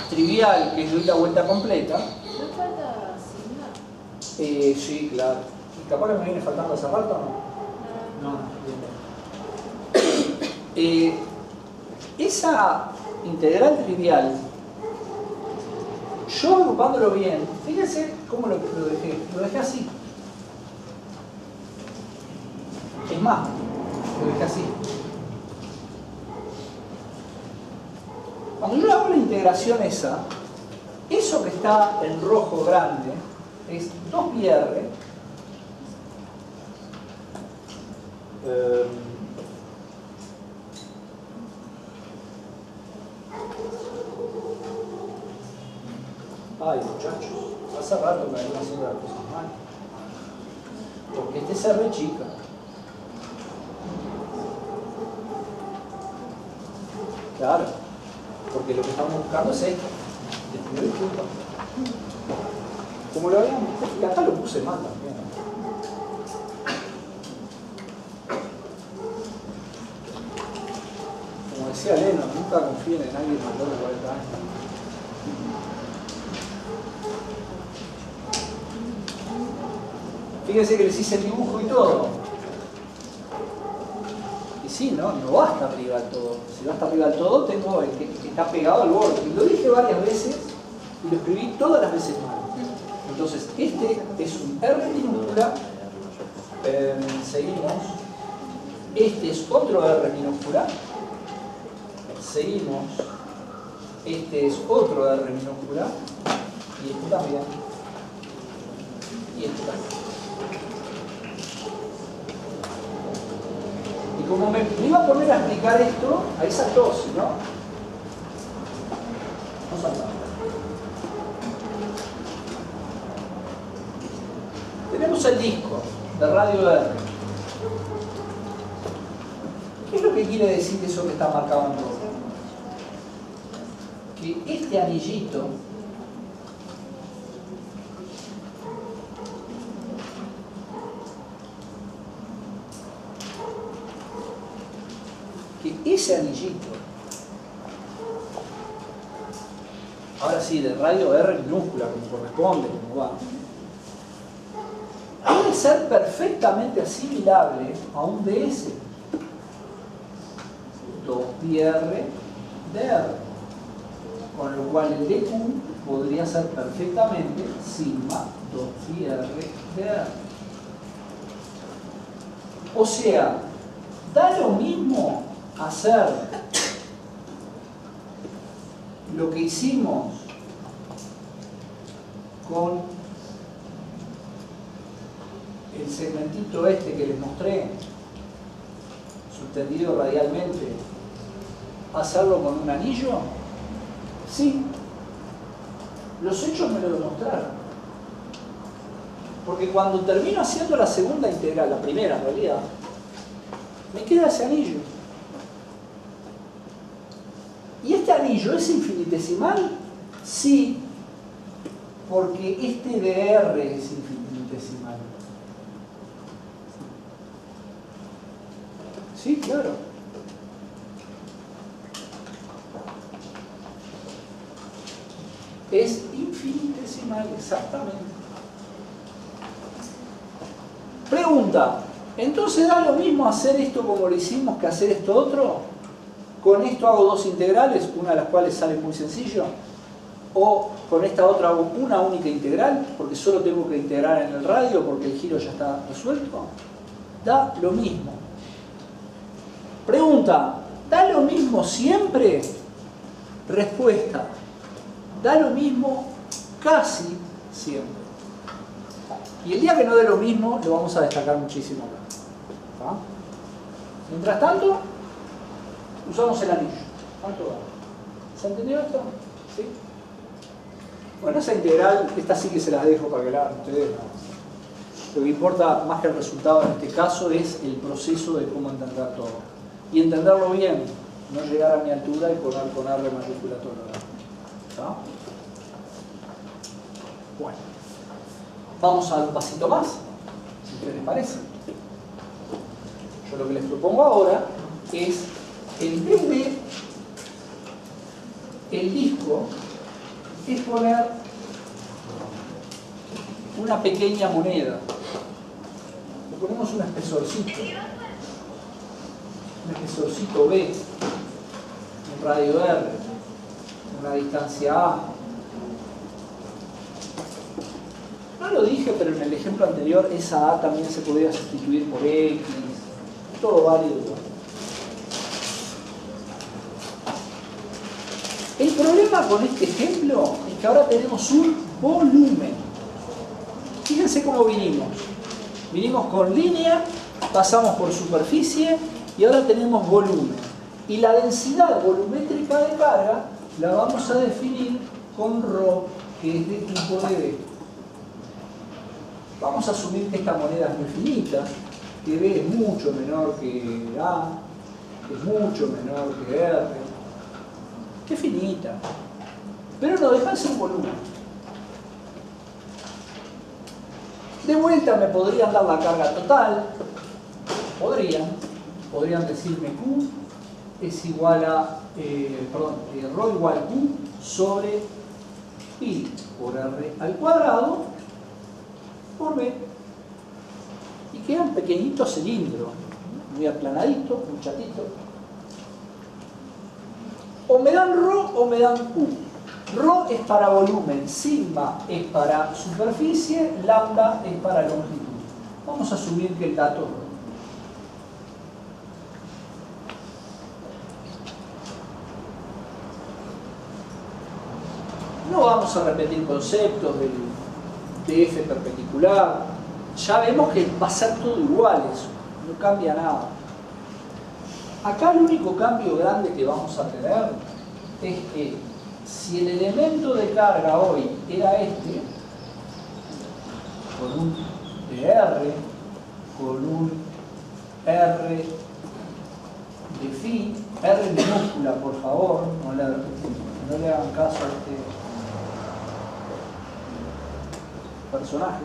trivial que doy la vuelta completa, ¿No falta sigma? sí, claro. ¿Y capaz que me viene faltando esa parte o no? No, bien. Esa integral trivial, yo agrupándolo bien, fíjense cómo lo dejé. Lo dejé así. Es más, lo dejé así. Cuando yo hago la integración esa, eso que está en rojo grande es 2πr ay, muchachos, hace rato que vengo haciendo las cosas mal. Porque este es R chica. Claro, porque lo que estamos buscando es esto, el primer punto. Como lo habíamos visto, y acá lo puse mal también. Como decía Lennon, nunca confíen en alguien mayor de 40 años. Fíjense que les hice el dibujo y todo. Y sí, no va hasta arriba del todo. Si va hasta arriba del todo, tengo el que está pegado al borde. Y lo dije varias veces y lo escribí todas las veces mal. Entonces, este es un R minúscula. Seguimos. Este es otro R minúscula. Seguimos. Este es otro R minúscula. Y este también. Y este también. Y como me iba a poner a explicar esto, ahí saltó, ¿sí, no? No saltaba. Tenemos el disco de radio R. ¿Qué es lo que quiere decir eso que está marcado en rojo? Que este anillito ese anillito, ahora sí, de radio R minúscula, como corresponde, como va, puede ser perfectamente asimilable a un DS 2πr de R, con lo cual el DQ podría ser perfectamente sigma 2πr de R. O sea, da lo mismo hacer lo que hicimos con el segmentito este que les mostré, subtendido radialmente, hacerlo con un anillo. Sí, los hechos me lo demostraron, porque cuando termino haciendo la segunda integral, la primera en realidad, me queda ese anillo. ¿Y este anillo es infinitesimal? Sí, porque este de R es infinitesimal. Sí, claro. Es infinitesimal, exactamente. Pregunta, ¿entonces da lo mismo hacer esto como lo hicimos que hacer esto otro? Con esto hago dos integrales, una de las cuales sale muy sencillo, o con esta otra hago una única integral, porque solo tengo que integrar en el radio porque el giro ya está resuelto. Da lo mismo. Pregunta, ¿da lo mismo siempre? Respuesta, da lo mismo casi siempre. Y el día que no dé lo mismo, lo vamos a destacar muchísimo acá. ¿Ah? Mientras tanto, usamos el anillo. ¿Cuánto va? ¿Se entendió esto? ¿Sí? Bueno, esa integral, esta sí que se las dejo para que la hagan ustedes. Lo que importa más que el resultado en este caso es el proceso de cómo entender todo. Y entenderlo bien, no llegar a mi altura y poner con R mayúscula todo lo demás. ¿Está? Bueno, vamos a dar un pasito más, si les parece. Yo lo que les propongo ahora es, en vez de el disco, es poner una pequeña moneda. Le ponemos un espesorcito. Un espesorcito B, un radio R, una distancia A. No lo dije, pero en el ejemplo anterior esa A también se podría sustituir por X. Todo válido. El problema con este ejemplo es que ahora tenemos un volumen. Fíjense cómo vinimos. Vinimos con línea, pasamos por superficie y ahora tenemos volumen. Y la densidad volumétrica de carga la vamos a definir con ρ, que es de tipo de B. Vamos a asumir que esta moneda es muy finita, que B es mucho menor que A, que es mucho menor que R. que es finita, pero no deja de ser un volumen. De vuelta me podrían dar la carga total, podrían decirme Q es igual a, ρ igual Q sobre pi por R al cuadrado por B. Y queda un pequeñito cilindro, muy aplanadito, muy chatito. O me dan ρ o me dan Q. ρ es para volumen, sigma es para superficie, lambda es para longitud. Vamos a asumir que el dato es ρ. No vamos a repetir conceptos de F perpendicular. Ya vemos que va a ser todo igual eso, no cambia nada. Acá el único cambio grande que vamos a tener es que si el elemento de carga hoy era este, con un dr, con un r de phi, r minúscula por favor, no le hagan caso a este personaje.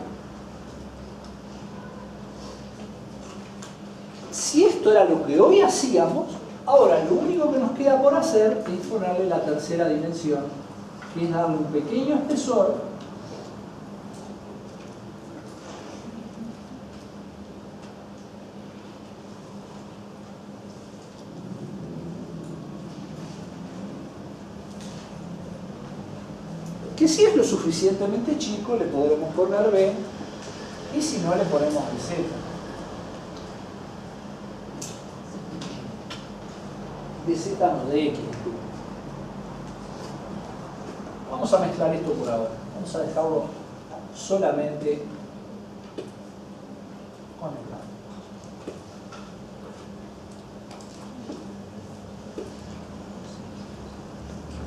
Si esto era lo que hoy hacíamos, ahora lo único que nos queda por hacer es ponerle la tercera dimensión, que es darle un pequeño espesor que si es lo suficientemente chico le podremos poner B y si no le ponemos Z. De Z no de X. Vamos a mezclar esto por ahora. Vamos a dejarlo solamente con el blanco.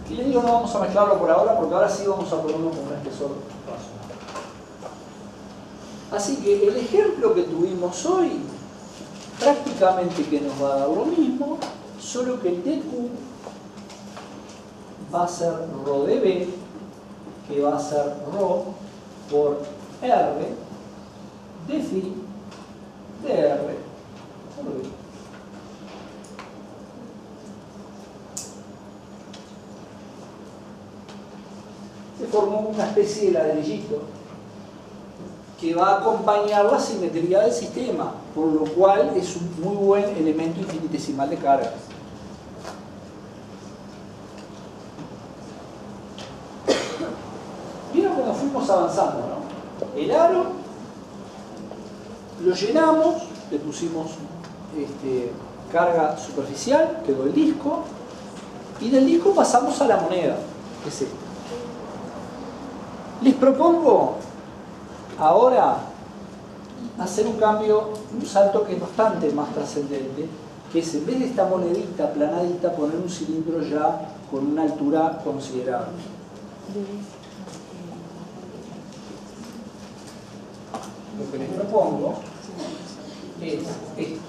Y le digo no vamos a mezclarlo por ahora porque ahora sí vamos a ponerlo con un espesor razonable. Así que el ejemplo que tuvimos hoy prácticamente que nos va a dar lo mismo, solo que el dq va a ser ρ de B, que va a ser ρ por R de phi de R por B. Se formó una especie de ladrillito que va a acompañar la simetría del sistema, por lo cual es un muy buen elemento infinitesimal de cargas. Vieron que nos fuimos avanzando, ¿no? El aro lo llenamos, le pusimos carga superficial, quedó el disco, y del disco pasamos a la moneda, que es esta. Les propongo ahora hacer un cambio, un salto que es bastante más trascendente, que es en vez de esta monedita planadita poner un cilindro ya con una altura considerable. Lo que les propongo es esto.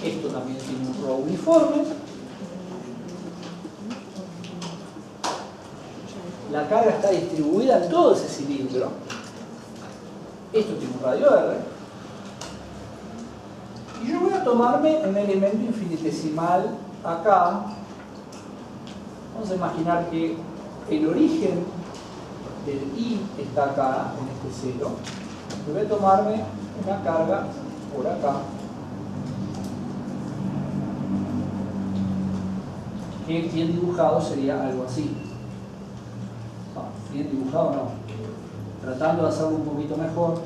Esto también tiene un ρ uniforme. La carga está distribuida en todo ese cilindro. Esto tiene un radio R. Y yo voy a tomarme un elemento infinitesimal acá. Vamos a imaginar que el origen del I está acá, en este cero. Y voy a tomarme una carga por acá. Que bien dibujado sería algo así. No, bien dibujado no. Tratando de hacerlo un poquito mejor.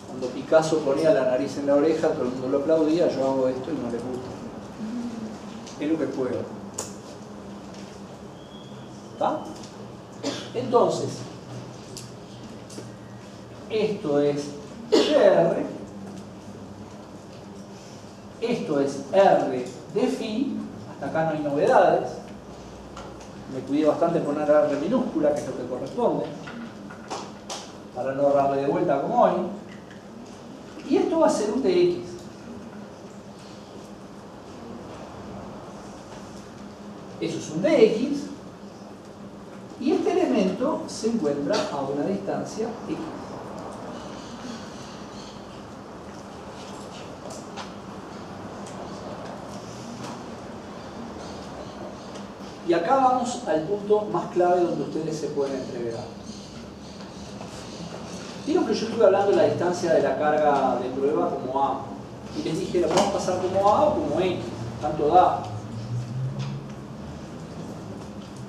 Cuando Picasso ponía la nariz en la oreja, todo el mundo lo aplaudía, yo hago esto y no les gusta. Es lo que puedo. ¿Está? Entonces, esto es YR, esto es R de phi, hasta acá no hay novedades, me cuidé bastante poner R minúscula, que es lo que corresponde, para no darle de vuelta como hoy, y esto va a ser un dx. Eso es un dx, y este elemento se encuentra a una distancia x. Y acá vamos al punto más clave donde ustedes se pueden entreverar. Vieron que yo estuve hablando de la distancia de la carga de prueba como A. Y les dije, ¿lo podemos pasar como A o como X? Tanto da.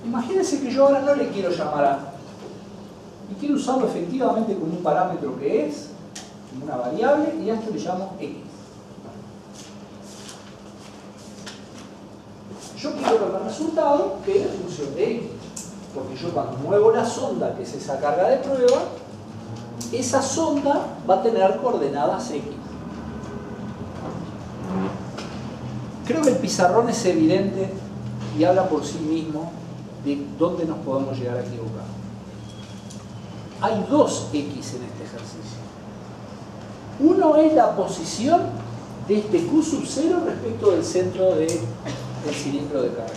Imagínense que yo ahora no le quiero llamar A. Y quiero usarlo efectivamente como un parámetro que es, como una variable, y a esto le llamo X. Yo quiero ver el resultado que es en función de X. Porque yo cuando muevo la sonda, que es esa carga de prueba, esa sonda va a tener coordenadas X. Creo que el pizarrón es evidente y habla por sí mismo de dónde nos podemos llegar a equivocar. Hay dos X en este ejercicio. Uno es la posición de este Q sub 0 respecto del centro del cilindro de carga.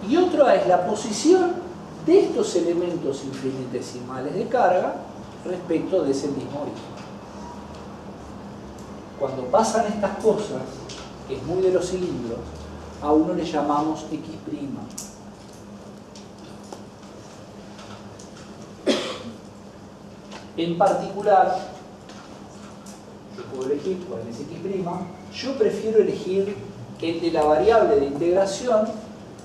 Y otra es la posición de estos elementos infinitesimales de carga respecto de ese mismo origen. Cuando pasan estas cosas, que es muy de los cilindros, a uno le llamamos X'. En particular, yo puedo elegir cuál es X', yo prefiero elegir el de la variable de integración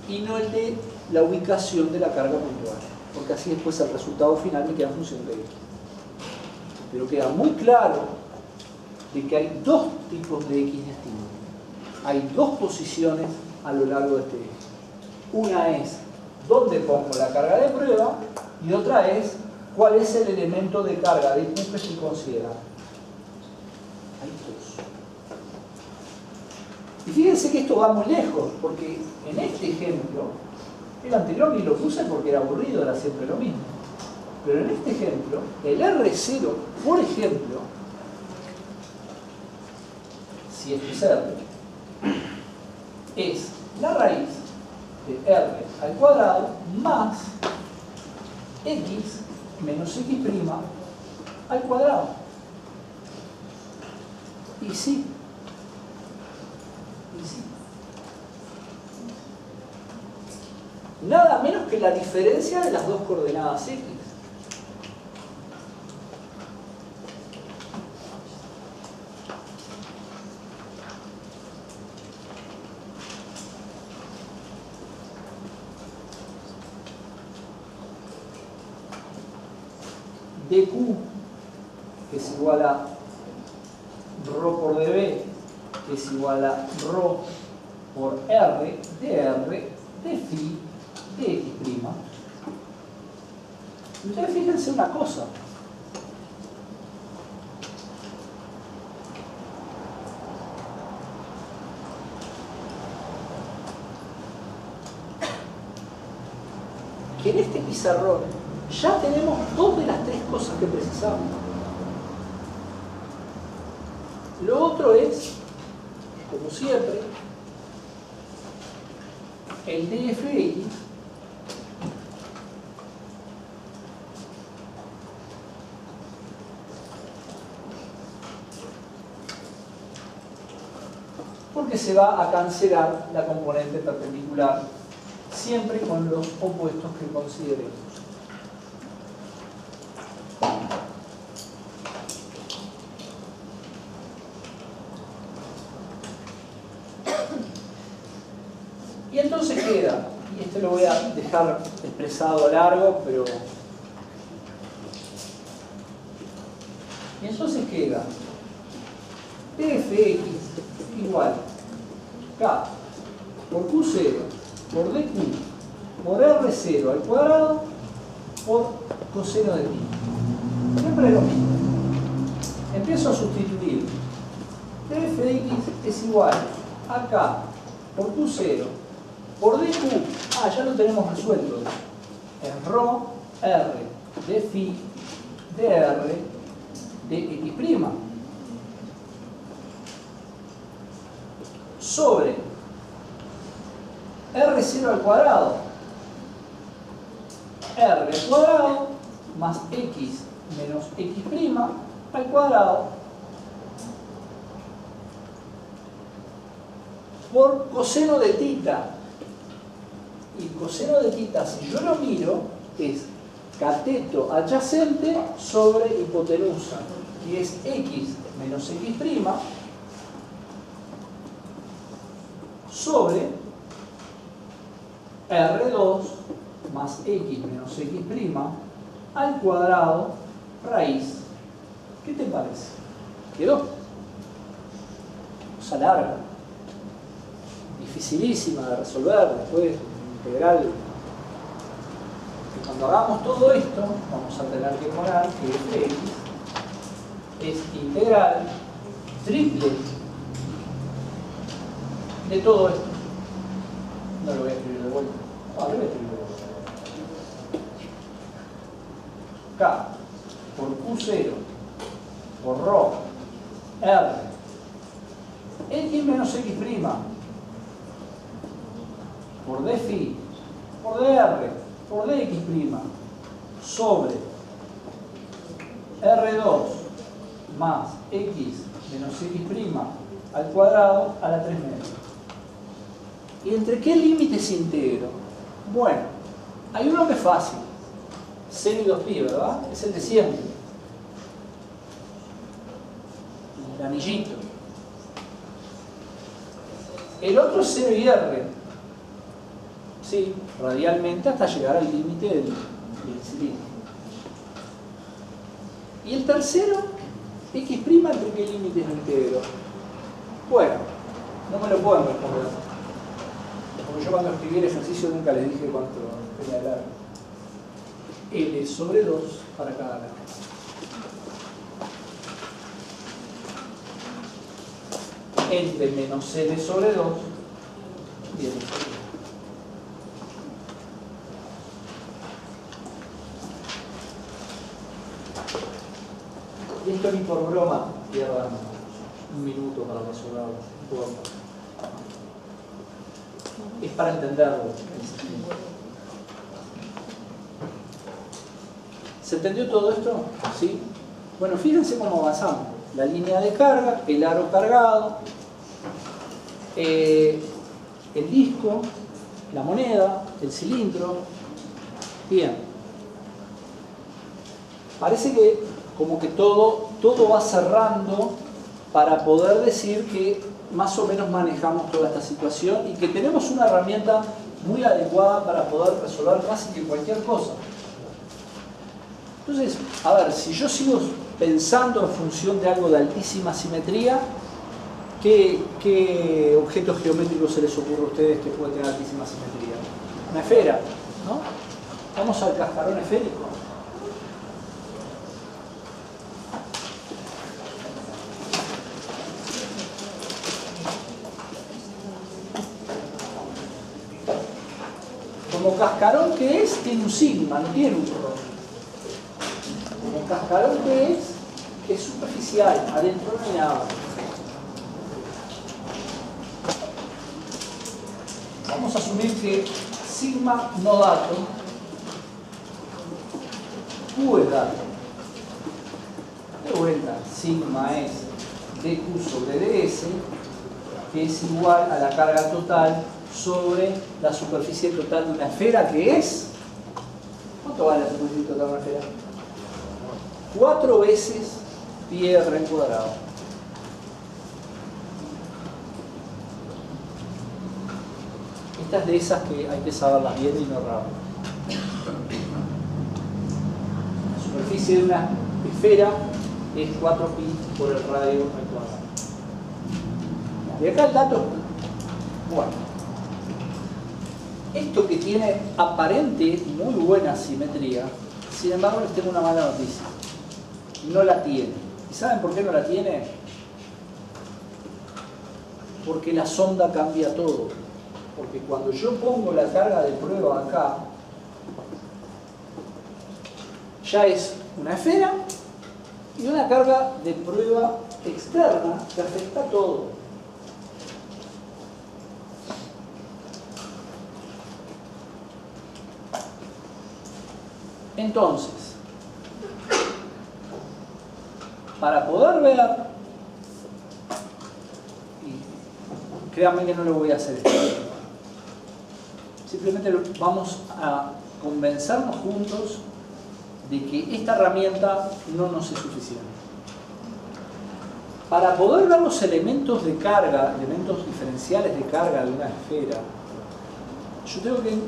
y no el de la ubicación de la carga puntual, porque así después el resultado final me queda en función de X. Pero queda muy claro de que hay dos tipos de X de estímulo. Hay dos posiciones a lo largo de este eje. Una es dónde pongo la carga de prueba y otra es cuál es el elemento de carga de Q que se considera. Hay dos. Y fíjense que esto va muy lejos, porque en este ejemplo, el anterior ni lo puse porque era aburrido, era siempre lo mismo. Pero en este ejemplo, el R0, por ejemplo, si esto es R, es la raíz de R al cuadrado más X menos X' al cuadrado. Y sí. Nada menos que la diferencia de las dos coordenadas X. dq, que es igual a ρ por dB, que es igual a ρ por R de R de phi de X'. Entonces fíjense una cosa. Que en este pizarrón ya tenemos dos de las tres cosas que precisamos. Lo otro es, como siempre, el dfx porque se va a cancelar la componente perpendicular siempre con los opuestos que consideremos. Y entonces queda, y este lo voy a dejar expresado largo, pero... Y entonces queda dfx igual k por q0 por dq por r0 al cuadrado por coseno de tita. Siempre es lo mismo. Empiezo a sustituir. Df de x es igual a k por q0 por dq. Ah, ya lo tenemos resuelto. Es ρ r de phi de r de x' sobre r0 al cuadrado, r al cuadrado más x menos x' al cuadrado por coseno de tita. Y coseno de tita, si yo lo miro, es cateto adyacente sobre hipotenusa, y es x menos x' sobre R2 más x menos x' al cuadrado raíz. ¿Qué te parece? ¿Quedó? Cosa larga, dificilísima de resolver, después integral. Y cuando hagamos todo esto, vamos a tener que poner que f(x) es integral triple de todo esto. No lo voy a escribir de vuelta. No, lo voy a escribir de vuelta. K por Q0 por ρ R x menos x' por d phi por dr por dx' sobre R2 más x menos x' al cuadrado a la 3 medios. ¿Y entre qué límites integro? Bueno, hay uno que es fácil, 0 y 2pi, ¿verdad? Es el de siempre, el anillito. El otro es 0 y r, sí, radialmente hasta llegar al límite del cilindro. Y el tercero, x', ¿entre qué límites integro? Bueno, no me lo pueden responder, porque yo cuando escribí el ejercicio nunca les dije cuánto tenía de largo. L sobre 2 para cada lado. Entre menos L sobre 2 y L sobre 2. Y esto ni por broma pierdan un minuto para resolverlo. Es para entenderlo. ¿Se entendió todo esto? ¿Sí? Bueno, fíjense cómo avanzamos. La línea de carga, el aro cargado, el disco, la moneda, el cilindro. Bien. Parece que como que todo va cerrando para poder decir que más o menos manejamos toda esta situación y que tenemos una herramienta muy adecuada para poder resolver casi que cualquier cosa. Entonces, a ver, si yo sigo pensando en función de algo de altísima simetría, ¿qué objetos geométricos se les ocurre a ustedes que puede tener altísima simetría? Una esfera, ¿no? Vamos al cascarón esférico. Como cascarón que es, tiene un sigma, no tiene un rho. Como cascarón que es superficial, adentro no hay nada. Vamos a asumir que sigma no dato, Q es dato. De vuelta, sigma es dq sobre ds, que es igual a la carga total sobre la superficie total de una esfera, que es... ¿Cuánto vale la superficie total de una esfera? 4 veces pi r en cuadrado. Estas de esas que hay que saberlas bien y no rápido. La superficie de una esfera es 4pi por el radio al cuadrado. Y acá el dato, bueno, esto que tiene aparente muy buena simetría, Sin embargo, les tengo una mala noticia. No la tiene. ¿Y saben por qué no la tiene? Porque la sonda cambia todo. Porque cuando yo pongo la carga de prueba acá, ya es una esfera y una carga de prueba externa que afecta todo. Entonces, para poder ver, y créanme que no lo voy a hacer, simplemente vamos a convencernos juntos de que esta herramienta no nos es suficiente. Para poder ver los elementos de carga, elementos diferenciales de carga de una esfera, yo tengo que,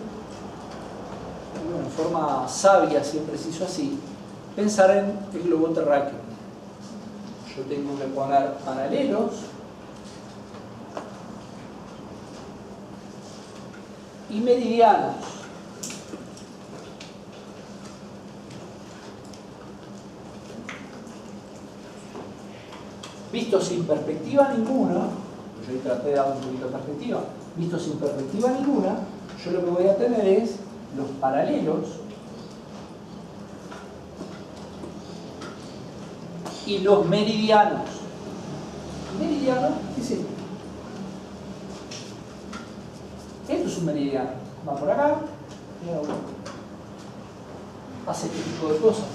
en forma sabia, siempre se hizo así, pensar en el globo terráqueo. Yo tengo que poner paralelos y meridianos. Visto sin perspectiva ninguna, yo ahí traté de dar un poquito de perspectiva, visto sin perspectiva ninguna, yo lo que voy a tener es los paralelos y los meridianos. ¿Meridiano? ¿Qué es esto? Esto es un meridiano. Va por acá, hace este tipo de cosas.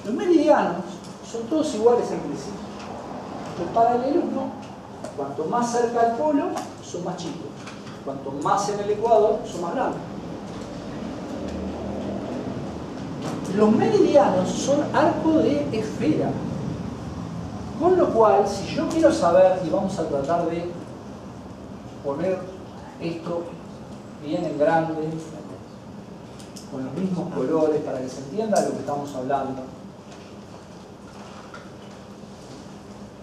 Los meridianos son todos iguales entre sí. Los paralelos no. Cuanto más cerca al polo, son más chicos. Cuanto más en el ecuador, son más grandes. Los meridianos son arco de esfera. Con lo cual, si yo quiero saber, y vamos a tratar de poner esto bien en grande, con los mismos colores, para que se entienda de lo que estamos hablando.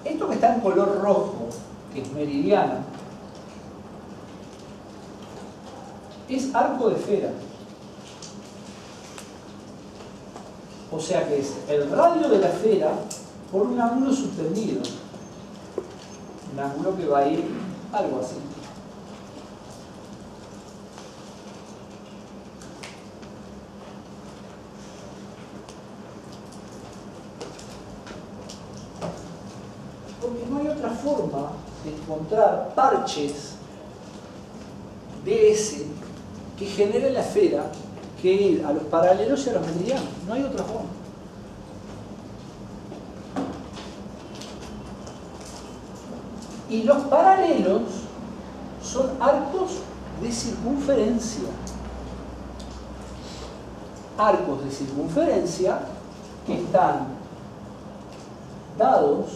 Esto que está en color rojo, que es meridiano, es arco de esfera. O sea que es el radio de la esfera por un ángulo suspendido. Un ángulo que va a ir algo así. Porque no hay otra forma de encontrar parches de ese que genere la esfera que ir a los paralelos y a los meridianos. No hay otra forma. Y los paralelos son arcos de circunferencia. Arcos de circunferencia que están dados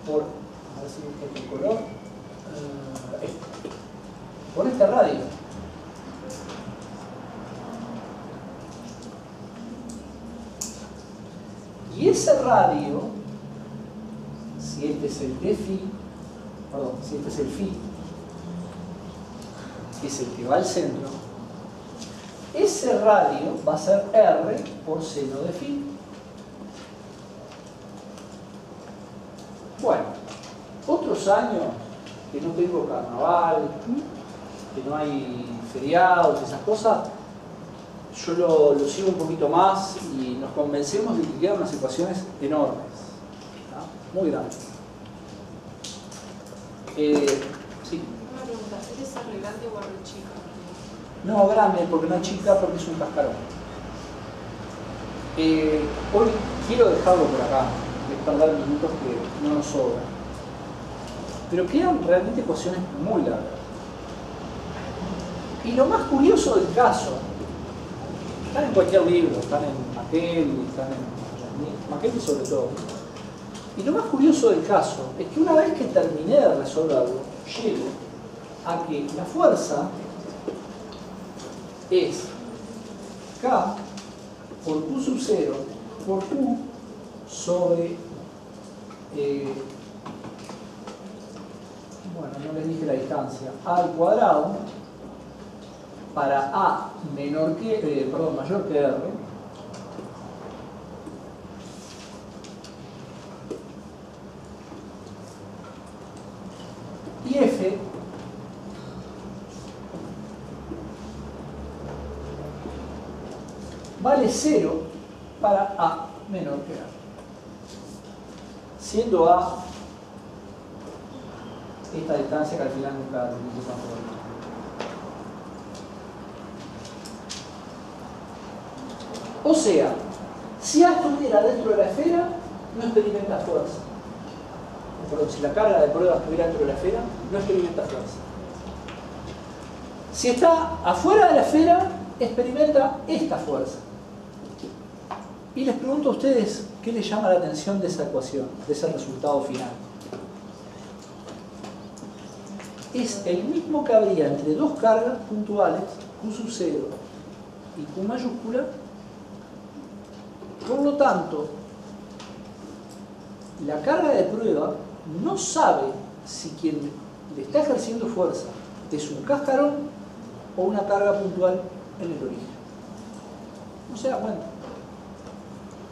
por, a ver si busco el color, por este radio. Y ese radio, si este es el Tφ, perdón, si este es el Φ, que es el que va al centro, ese radio va a ser R por seno de Φ. Bueno, otros años que no tengo carnaval, que no hay feriados, esas cosas, yo lo sigo un poquito más y nos convencemos de que quedan unas ecuaciones enormes, ¿no? Muy grandes. Sí. Una pregunta, ¿es R grande o R chica? No, grande, porque no chica, porque es un cascarón. Hoy quiero dejarlo por acá, de perder minutos que no nos sobran. Pero quedan realmente ecuaciones muy largas. Y lo más curioso del caso, están en cualquier libro, están en Mackenzie, están en Mackenzie sobre todo. Y lo más curioso del caso es que una vez que terminé de resolverlo, llego a que la fuerza es K por Q sub 0 por Q sobre no les dije la distancia, a al cuadrado para a mayor que r, y f vale 0 para a menor que r, siendo a esta distancia que al final nunca utilizamos. O sea, si A estuviera dentro de la esfera, no experimenta fuerza. Perdón, si la carga de prueba estuviera dentro de la esfera, no experimenta fuerza. Si está afuera de la esfera, experimenta esta fuerza. Y les pregunto a ustedes, ¿qué les llama la atención de esa ecuación, de ese resultado final? Es el mismo que habría entre dos cargas puntuales, Q sub 0 y Q mayúscula. Por lo tanto, la carga de prueba no sabe si quien le está ejerciendo fuerza es un cascarón o una carga puntual en el origen. No se da cuenta.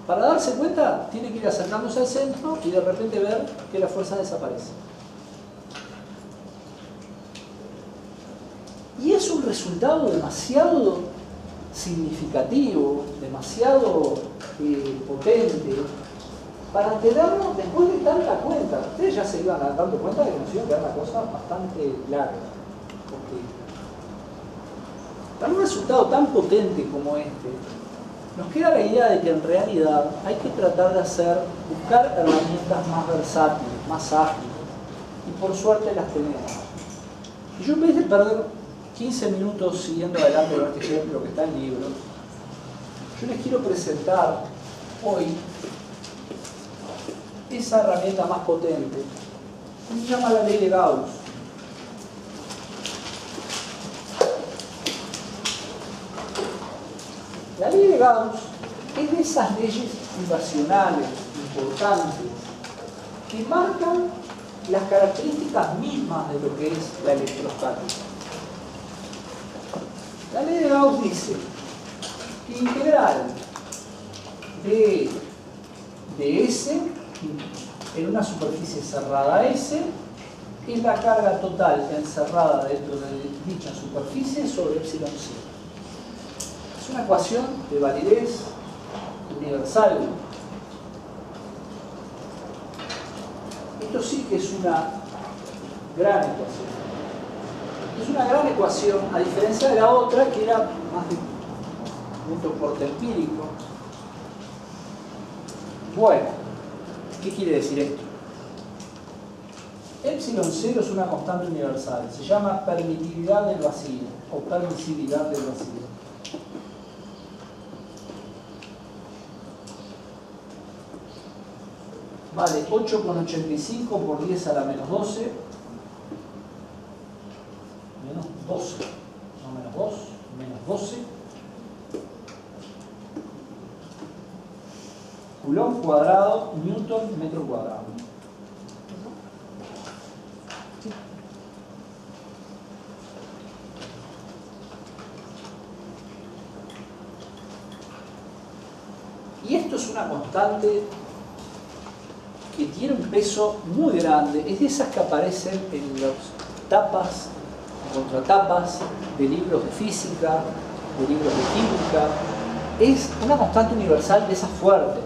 Para darse cuenta, tiene que ir acercándose al centro y de repente ver que la fuerza desaparece. Y es un resultado demasiado significativo, demasiado potente, para tenerlo después de tanta cuenta. Ustedes ya se iban dando cuenta de que nos iba a quedar una cosa bastante larga. Porque para un resultado tan potente como este, nos queda la idea de que en realidad hay que tratar de buscar herramientas más versátiles, más ágiles. Y por suerte las tenemos. Y yo en vez de perder 15 minutos siguiendo adelante con este ejemplo que está en el libro, yo les quiero presentar hoy esa herramienta más potente, que se llama la ley de Gauss. La ley de Gauss es de esas leyes fundacionales, importantes, que marcan las características mismas de lo que es la electrostática. La ley de Gauss dice que integral de S en una superficie cerrada S es la carga total encerrada dentro de dicha superficie sobre epsilon 0. Es una ecuación de validez universal. Esto sí que es una gran ecuación. Es una gran ecuación, a diferencia de la otra, que era más de un transporte empírico. Bueno, ¿qué quiere decir esto? Epsilon 0 es una constante universal. Se llama permitividad del vacío o permisividad del vacío. Vale 8,85 por 10 a la menos 12. Menos 12. No menos 2, menos 12. Coulomb cuadrado, Newton metro cuadrado. Y esto es una constante que tiene un peso muy grande. Es de esas que aparecen en las tapas, contratapas de libros de física, de libros de química. Es una constante universal de esas fuertes.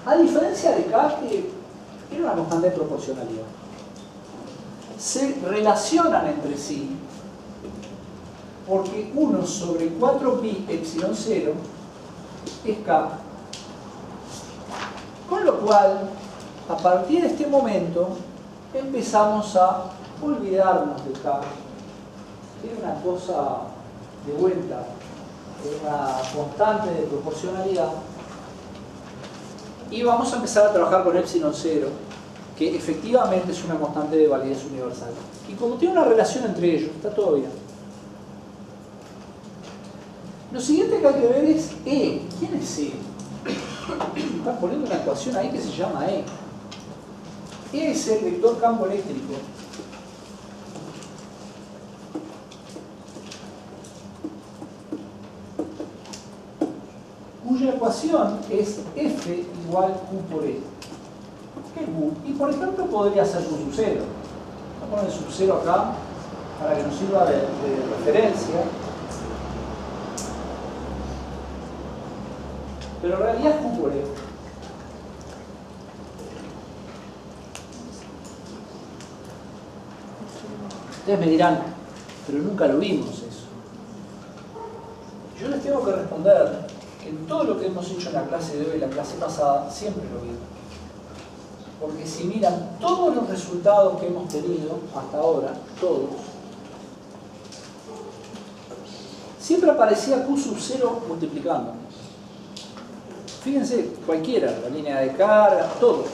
A diferencia de K, que era una constante de proporcionalidad. Se relacionan entre sí porque 1 sobre 4pi epsilon 0 es K. Con lo cual, a partir de este momento, empezamos a olvidarnos de K. Es una cosa de vuelta, es una constante de proporcionalidad. Y vamos a empezar a trabajar con epsilon 0, que efectivamente es una constante de validez universal. Y como tiene una relación entre ellos, está todo bien. Lo siguiente que hay que ver es E. ¿Quién es E? Están poniendo una ecuación ahí que se llama E. E es el vector campo eléctrico ecuación es F igual Q por E. ¿Qué es Q? Y por ejemplo podría ser Q sub 0. Vamos a poner sub 0 acá para que nos sirva de referencia. Pero en realidad es Q por E. Ustedes me dirán, pero nunca lo vimos eso. Yo les tengo que responder que en todo lo que hemos hecho en la clase de hoy y la clase pasada, siempre lo vimos. Porque si miran todos los resultados que hemos tenido hasta ahora, todos, siempre aparecía Q sub 0 multiplicando. Fíjense, cualquiera, la línea de carga, todos.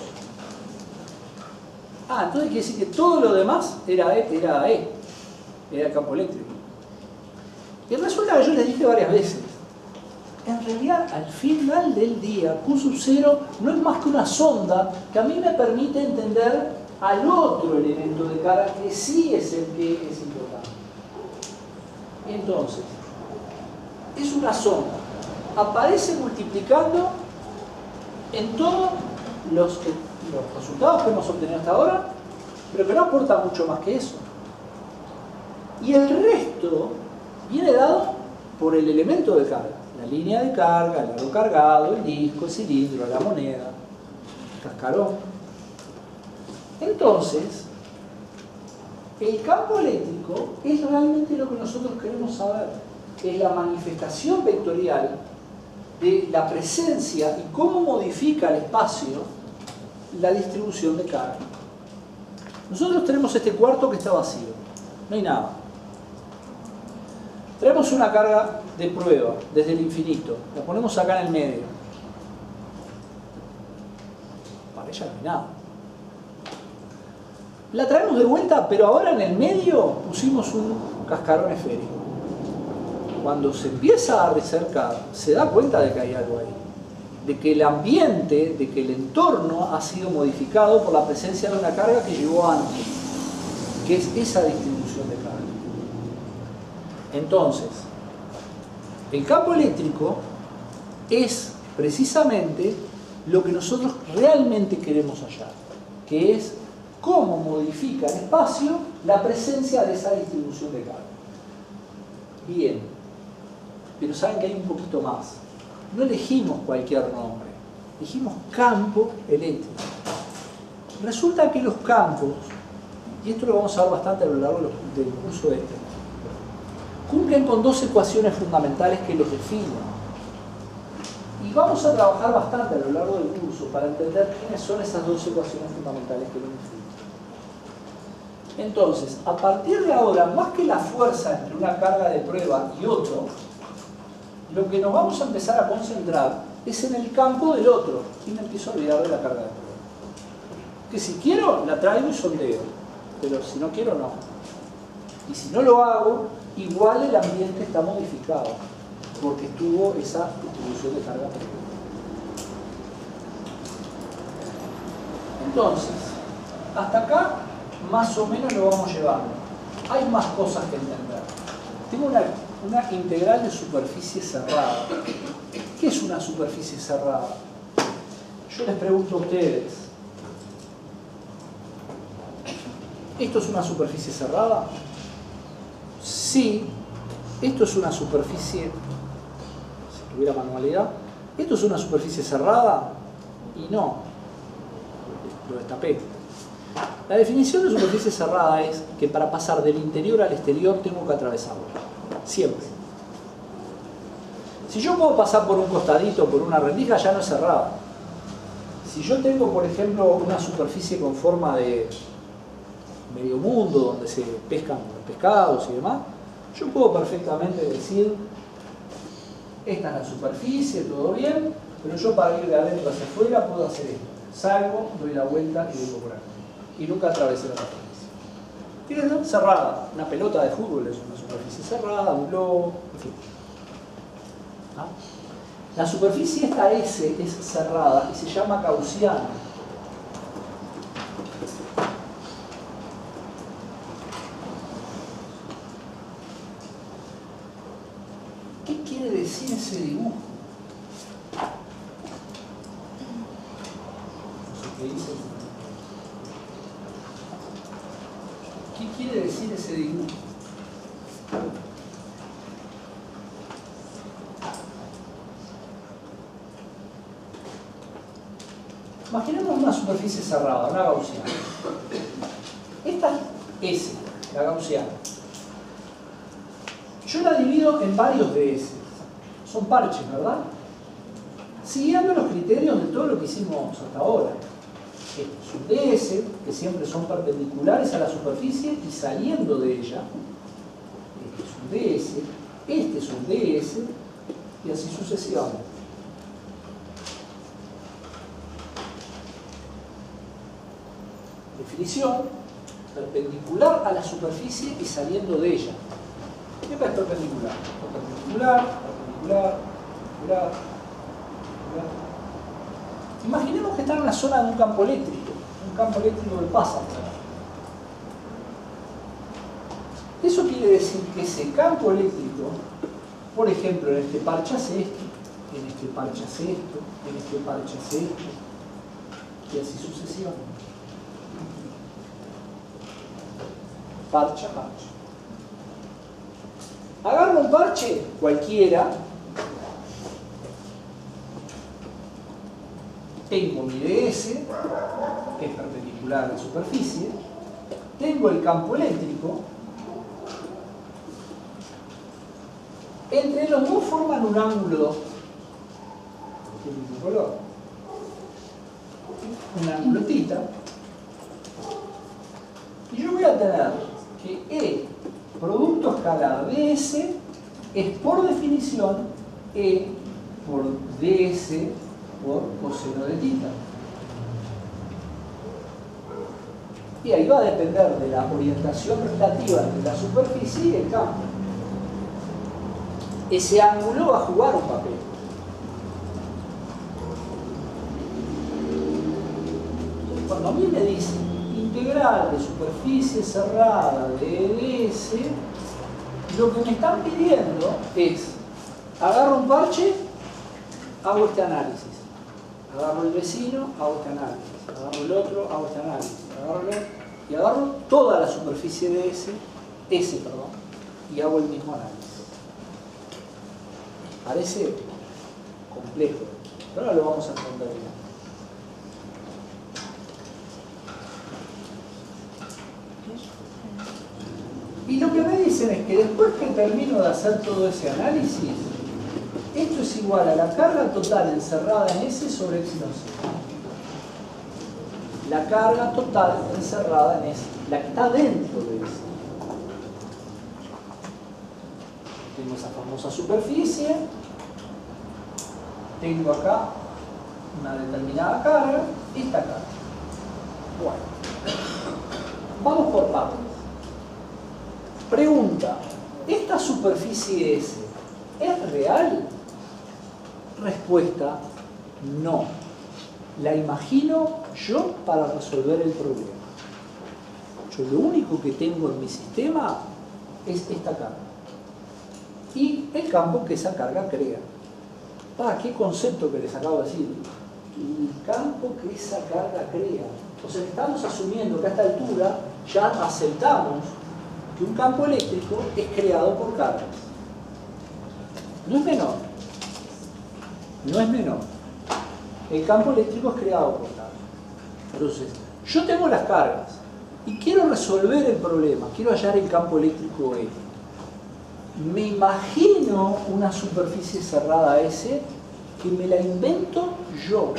Ah, entonces quiere decir que todo lo demás era el campo eléctrico. Y resulta que yo les dije varias veces, en realidad al final del día Q sub 0 no es más que una sonda que a mí me permite entender al otro elemento de carga que sí es el que es importante. Entonces, es una sonda, aparece multiplicando en todos los resultados que hemos obtenido hasta ahora, pero que no aporta mucho más que eso. Y el resto viene dado por el elemento de carga. La línea de carga, el aro cargado, el disco, el cilindro, la moneda, el cascarón. Entonces, el campo eléctrico es realmente lo que nosotros queremos saber. Es la manifestación vectorial de la presencia y cómo modifica el espacio la distribución de carga. Nosotros tenemos este cuarto que está vacío, no hay nada. Traemos una carga de prueba desde el infinito, la ponemos acá en el medio. Para ella no hay nada. La traemos de vuelta, pero ahora en el medio pusimos un cascarón esférico. Cuando se empieza a recercar, se da cuenta de que hay algo ahí. De que el ambiente, de que el entorno ha sido modificado por la presencia de una carga que llegó antes, que es esa distribución de carga. Entonces, el campo eléctrico es precisamente lo que nosotros realmente queremos hallar, que es cómo modifica el espacio la presencia de esa distribución de carga. Bien, pero saben que hay un poquito más. No elegimos cualquier nombre, elegimos campo eléctrico. Resulta que los campos, y esto lo vamos a ver bastante a lo largo del curso cumplen con dos ecuaciones fundamentales que los definen. Y vamos a trabajar bastante a lo largo del curso para entender quiénes son esas dos ecuaciones fundamentales que los definen. Entonces, a partir de ahora, más que la fuerza entre una carga de prueba y otro, lo que nos vamos a empezar a concentrar es en el campo del otro. Y me empiezo a olvidar de la carga de prueba. Que si quiero, la traigo y sondeo. Pero si no quiero, no. Y si no lo hago, igual el ambiente está modificado. Porque tuvo esa distribución de carga. Entonces, hasta acá, más o menos lo vamos llevando. Hay más cosas que entender. Tengo una integral de superficie cerrada. ¿Qué es una superficie cerrada? Yo les pregunto a ustedes, ¿esto es una superficie cerrada? Sí. ¿Esto es una superficie, si tuviera manualidad, ¿esto es una superficie cerrada? Y no. Lo destapé. La definición de superficie cerrada es que para pasar del interior al exterior tengo que atravesarlo. Siempre. Si yo puedo pasar por un costadito, por una rendija, ya no es cerrada. Si yo tengo, por ejemplo, una superficie con forma de medio mundo, donde se pescan pescados y demás, yo puedo perfectamente decir, esta es la superficie, todo bien, pero yo para ir de adentro hacia afuera puedo hacer esto. Salgo, doy la vuelta y vengo por aquí. Y nunca atravesé la superficie. Tiene que ser cerrada. Una pelota de fútbol es una superficie cerrada, un globo, en fin. ¿Ah? La superficie esta S es cerrada y se llama gaussiana. ¿Qué quiere decir ese dibujo? ¿Qué quiere decir ese dibujo? Imaginemos una superficie cerrada, una gaussiana. Esta es S, la gaussiana. Yo la divido en varios de S. Son parches, ¿verdad? Siguiendo los criterios de todo lo que hicimos hasta ahora. Este es un DS, que siempre son perpendiculares a la superficie y saliendo de ella. Este es un DS, este es un DS, y así sucesivamente. Definición: perpendicular a la superficie y saliendo de ella. ¿Qué es perpendicular? Perpendicular, perpendicular, perpendicular, perpendicular. Imaginemos que está en la zona de un campo eléctrico que pasa por acá. Eso quiere decir que ese campo eléctrico, por ejemplo, en este parche hace esto, en este parche hace esto, en este parche hace esto, y así sucesivamente. Parche a parche. Agarro un parche cualquiera, tengo mi DS, que es perpendicular a la superficie, tengo el campo eléctrico, entre los dos forman un ángulo del mismo color, un ángulo θ, y yo voy a tener que E producto escalar ds es por definición E por ds por coseno de θ. Y ahí va a depender de la orientación relativa de la superficie y el campo. Ese ángulo va a jugar un papel. Cuando a mí me dicen integral de superficie cerrada de ds, lo que me están pidiendo es, agarro un parche, hago este análisis. Agarro el vecino, hago este análisis. Agarro el otro, hago este análisis. Agarro el otro, y agarro toda la superficie de S, y hago el mismo análisis. Parece complejo, pero ahora lo vamos a entender bien. Y lo que me dicen es que después que termino de hacer todo ese análisis, esto es igual a la carga total encerrada en S sobre epsilon C. La carga total encerrada en S, la que está dentro de S. Tengo esa famosa superficie, tengo acá una determinada carga, esta carga. Bueno, vamos por partes. Pregunta: ¿esta superficie S es real? Respuesta: no. La imagino yo para resolver el problema. Yo lo único que tengo en mi sistema es esta carga y el campo que esa carga crea. ¿Qué concepto que les acabo de decir? El campo que esa carga crea. O sea, estamos asumiendo que a esta altura ya aceptamos que un campo eléctrico es creado por cargas. No es menor. No es menor. El campo eléctrico es creado por cargas. Entonces, yo tengo las cargas y quiero resolver el problema, quiero hallar el campo eléctrico E. Me imagino una superficie cerrada S que me la invento yo.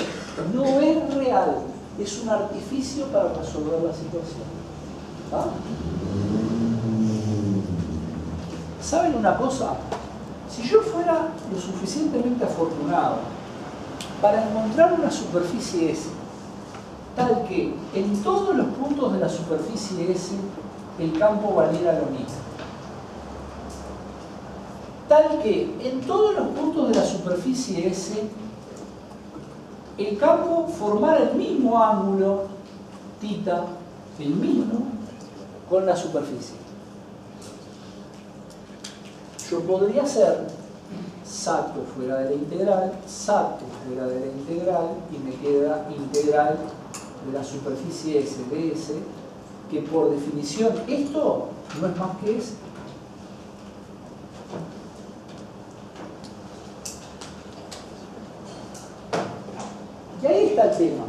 No es real, es un artificio para resolver la situación. ¿Ah? ¿Saben una cosa? Si yo fuera lo suficientemente afortunado para encontrar una superficie S tal que en todos los puntos de la superficie S el campo valiera lo mismo, tal que en todos los puntos de la superficie S el campo formara el mismo ángulo θ, el mismo, con la superficie, yo podría hacer saco fuera de la integral, saco fuera de la integral y me queda integral de la superficie S de S que por definición esto no es más que esto. Y ahí está el tema.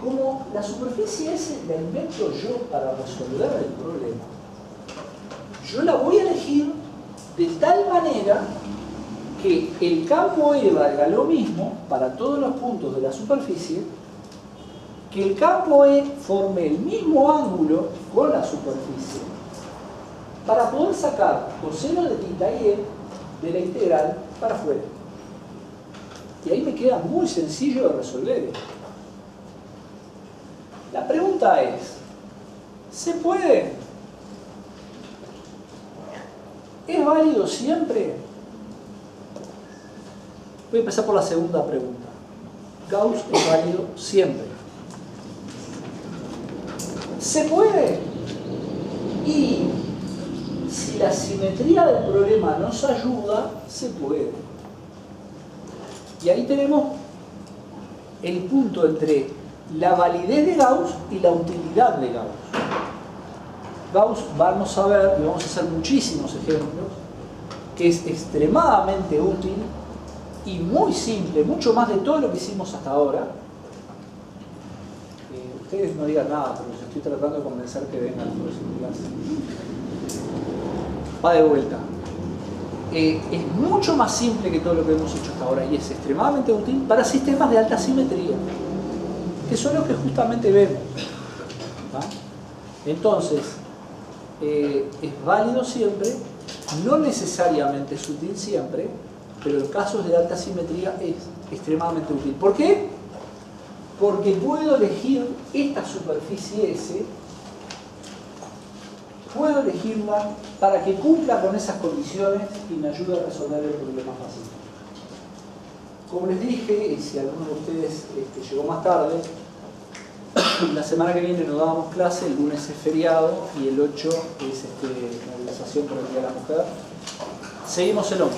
Como la superficie S la invento yo para resolver el problema, yo la voy a elegir de tal manera que el campo E valga lo mismo para todos los puntos de la superficie, que el campo E forme el mismo ángulo con la superficie, para poder sacar coseno de θ y E de la integral para afuera. Y ahí me queda muy sencillo de resolver esto. La pregunta es, ¿se puede? ¿Es válido siempre? Voy a empezar por la segunda pregunta. ¿Gauss es válido siempre? ¿Se puede? Y si la simetría del problema nos ayuda, se puede. Y ahí tenemos el punto entre la validez de Gauss y la utilidad de Gauss. Gauss, vamos a ver, y vamos a hacer muchísimos ejemplos, que es extremadamente útil y muy simple, mucho más de todo lo que hicimos hasta ahora. Ustedes no digan nada, pero les estoy tratando de convencer que vengan a la próxima clase. Va de vuelta. Es mucho más simple que todo lo que hemos hecho hasta ahora y es extremadamente útil para sistemas de alta simetría, que son los que justamente vemos. ¿Va? Entonces, es válido siempre, no necesariamente es útil siempre, pero en casos de alta simetría es extremadamente útil. ¿Por qué? Porque puedo elegir esta superficie S, puedo elegirla para que cumpla con esas condiciones y me ayude a resolver el problema fácil. Como les dije, y si alguno de ustedes llegó más tarde, la semana que viene no dábamos clase, el lunes es feriado y el 8 es movilización por el Día de la Mujer. Seguimos el 11.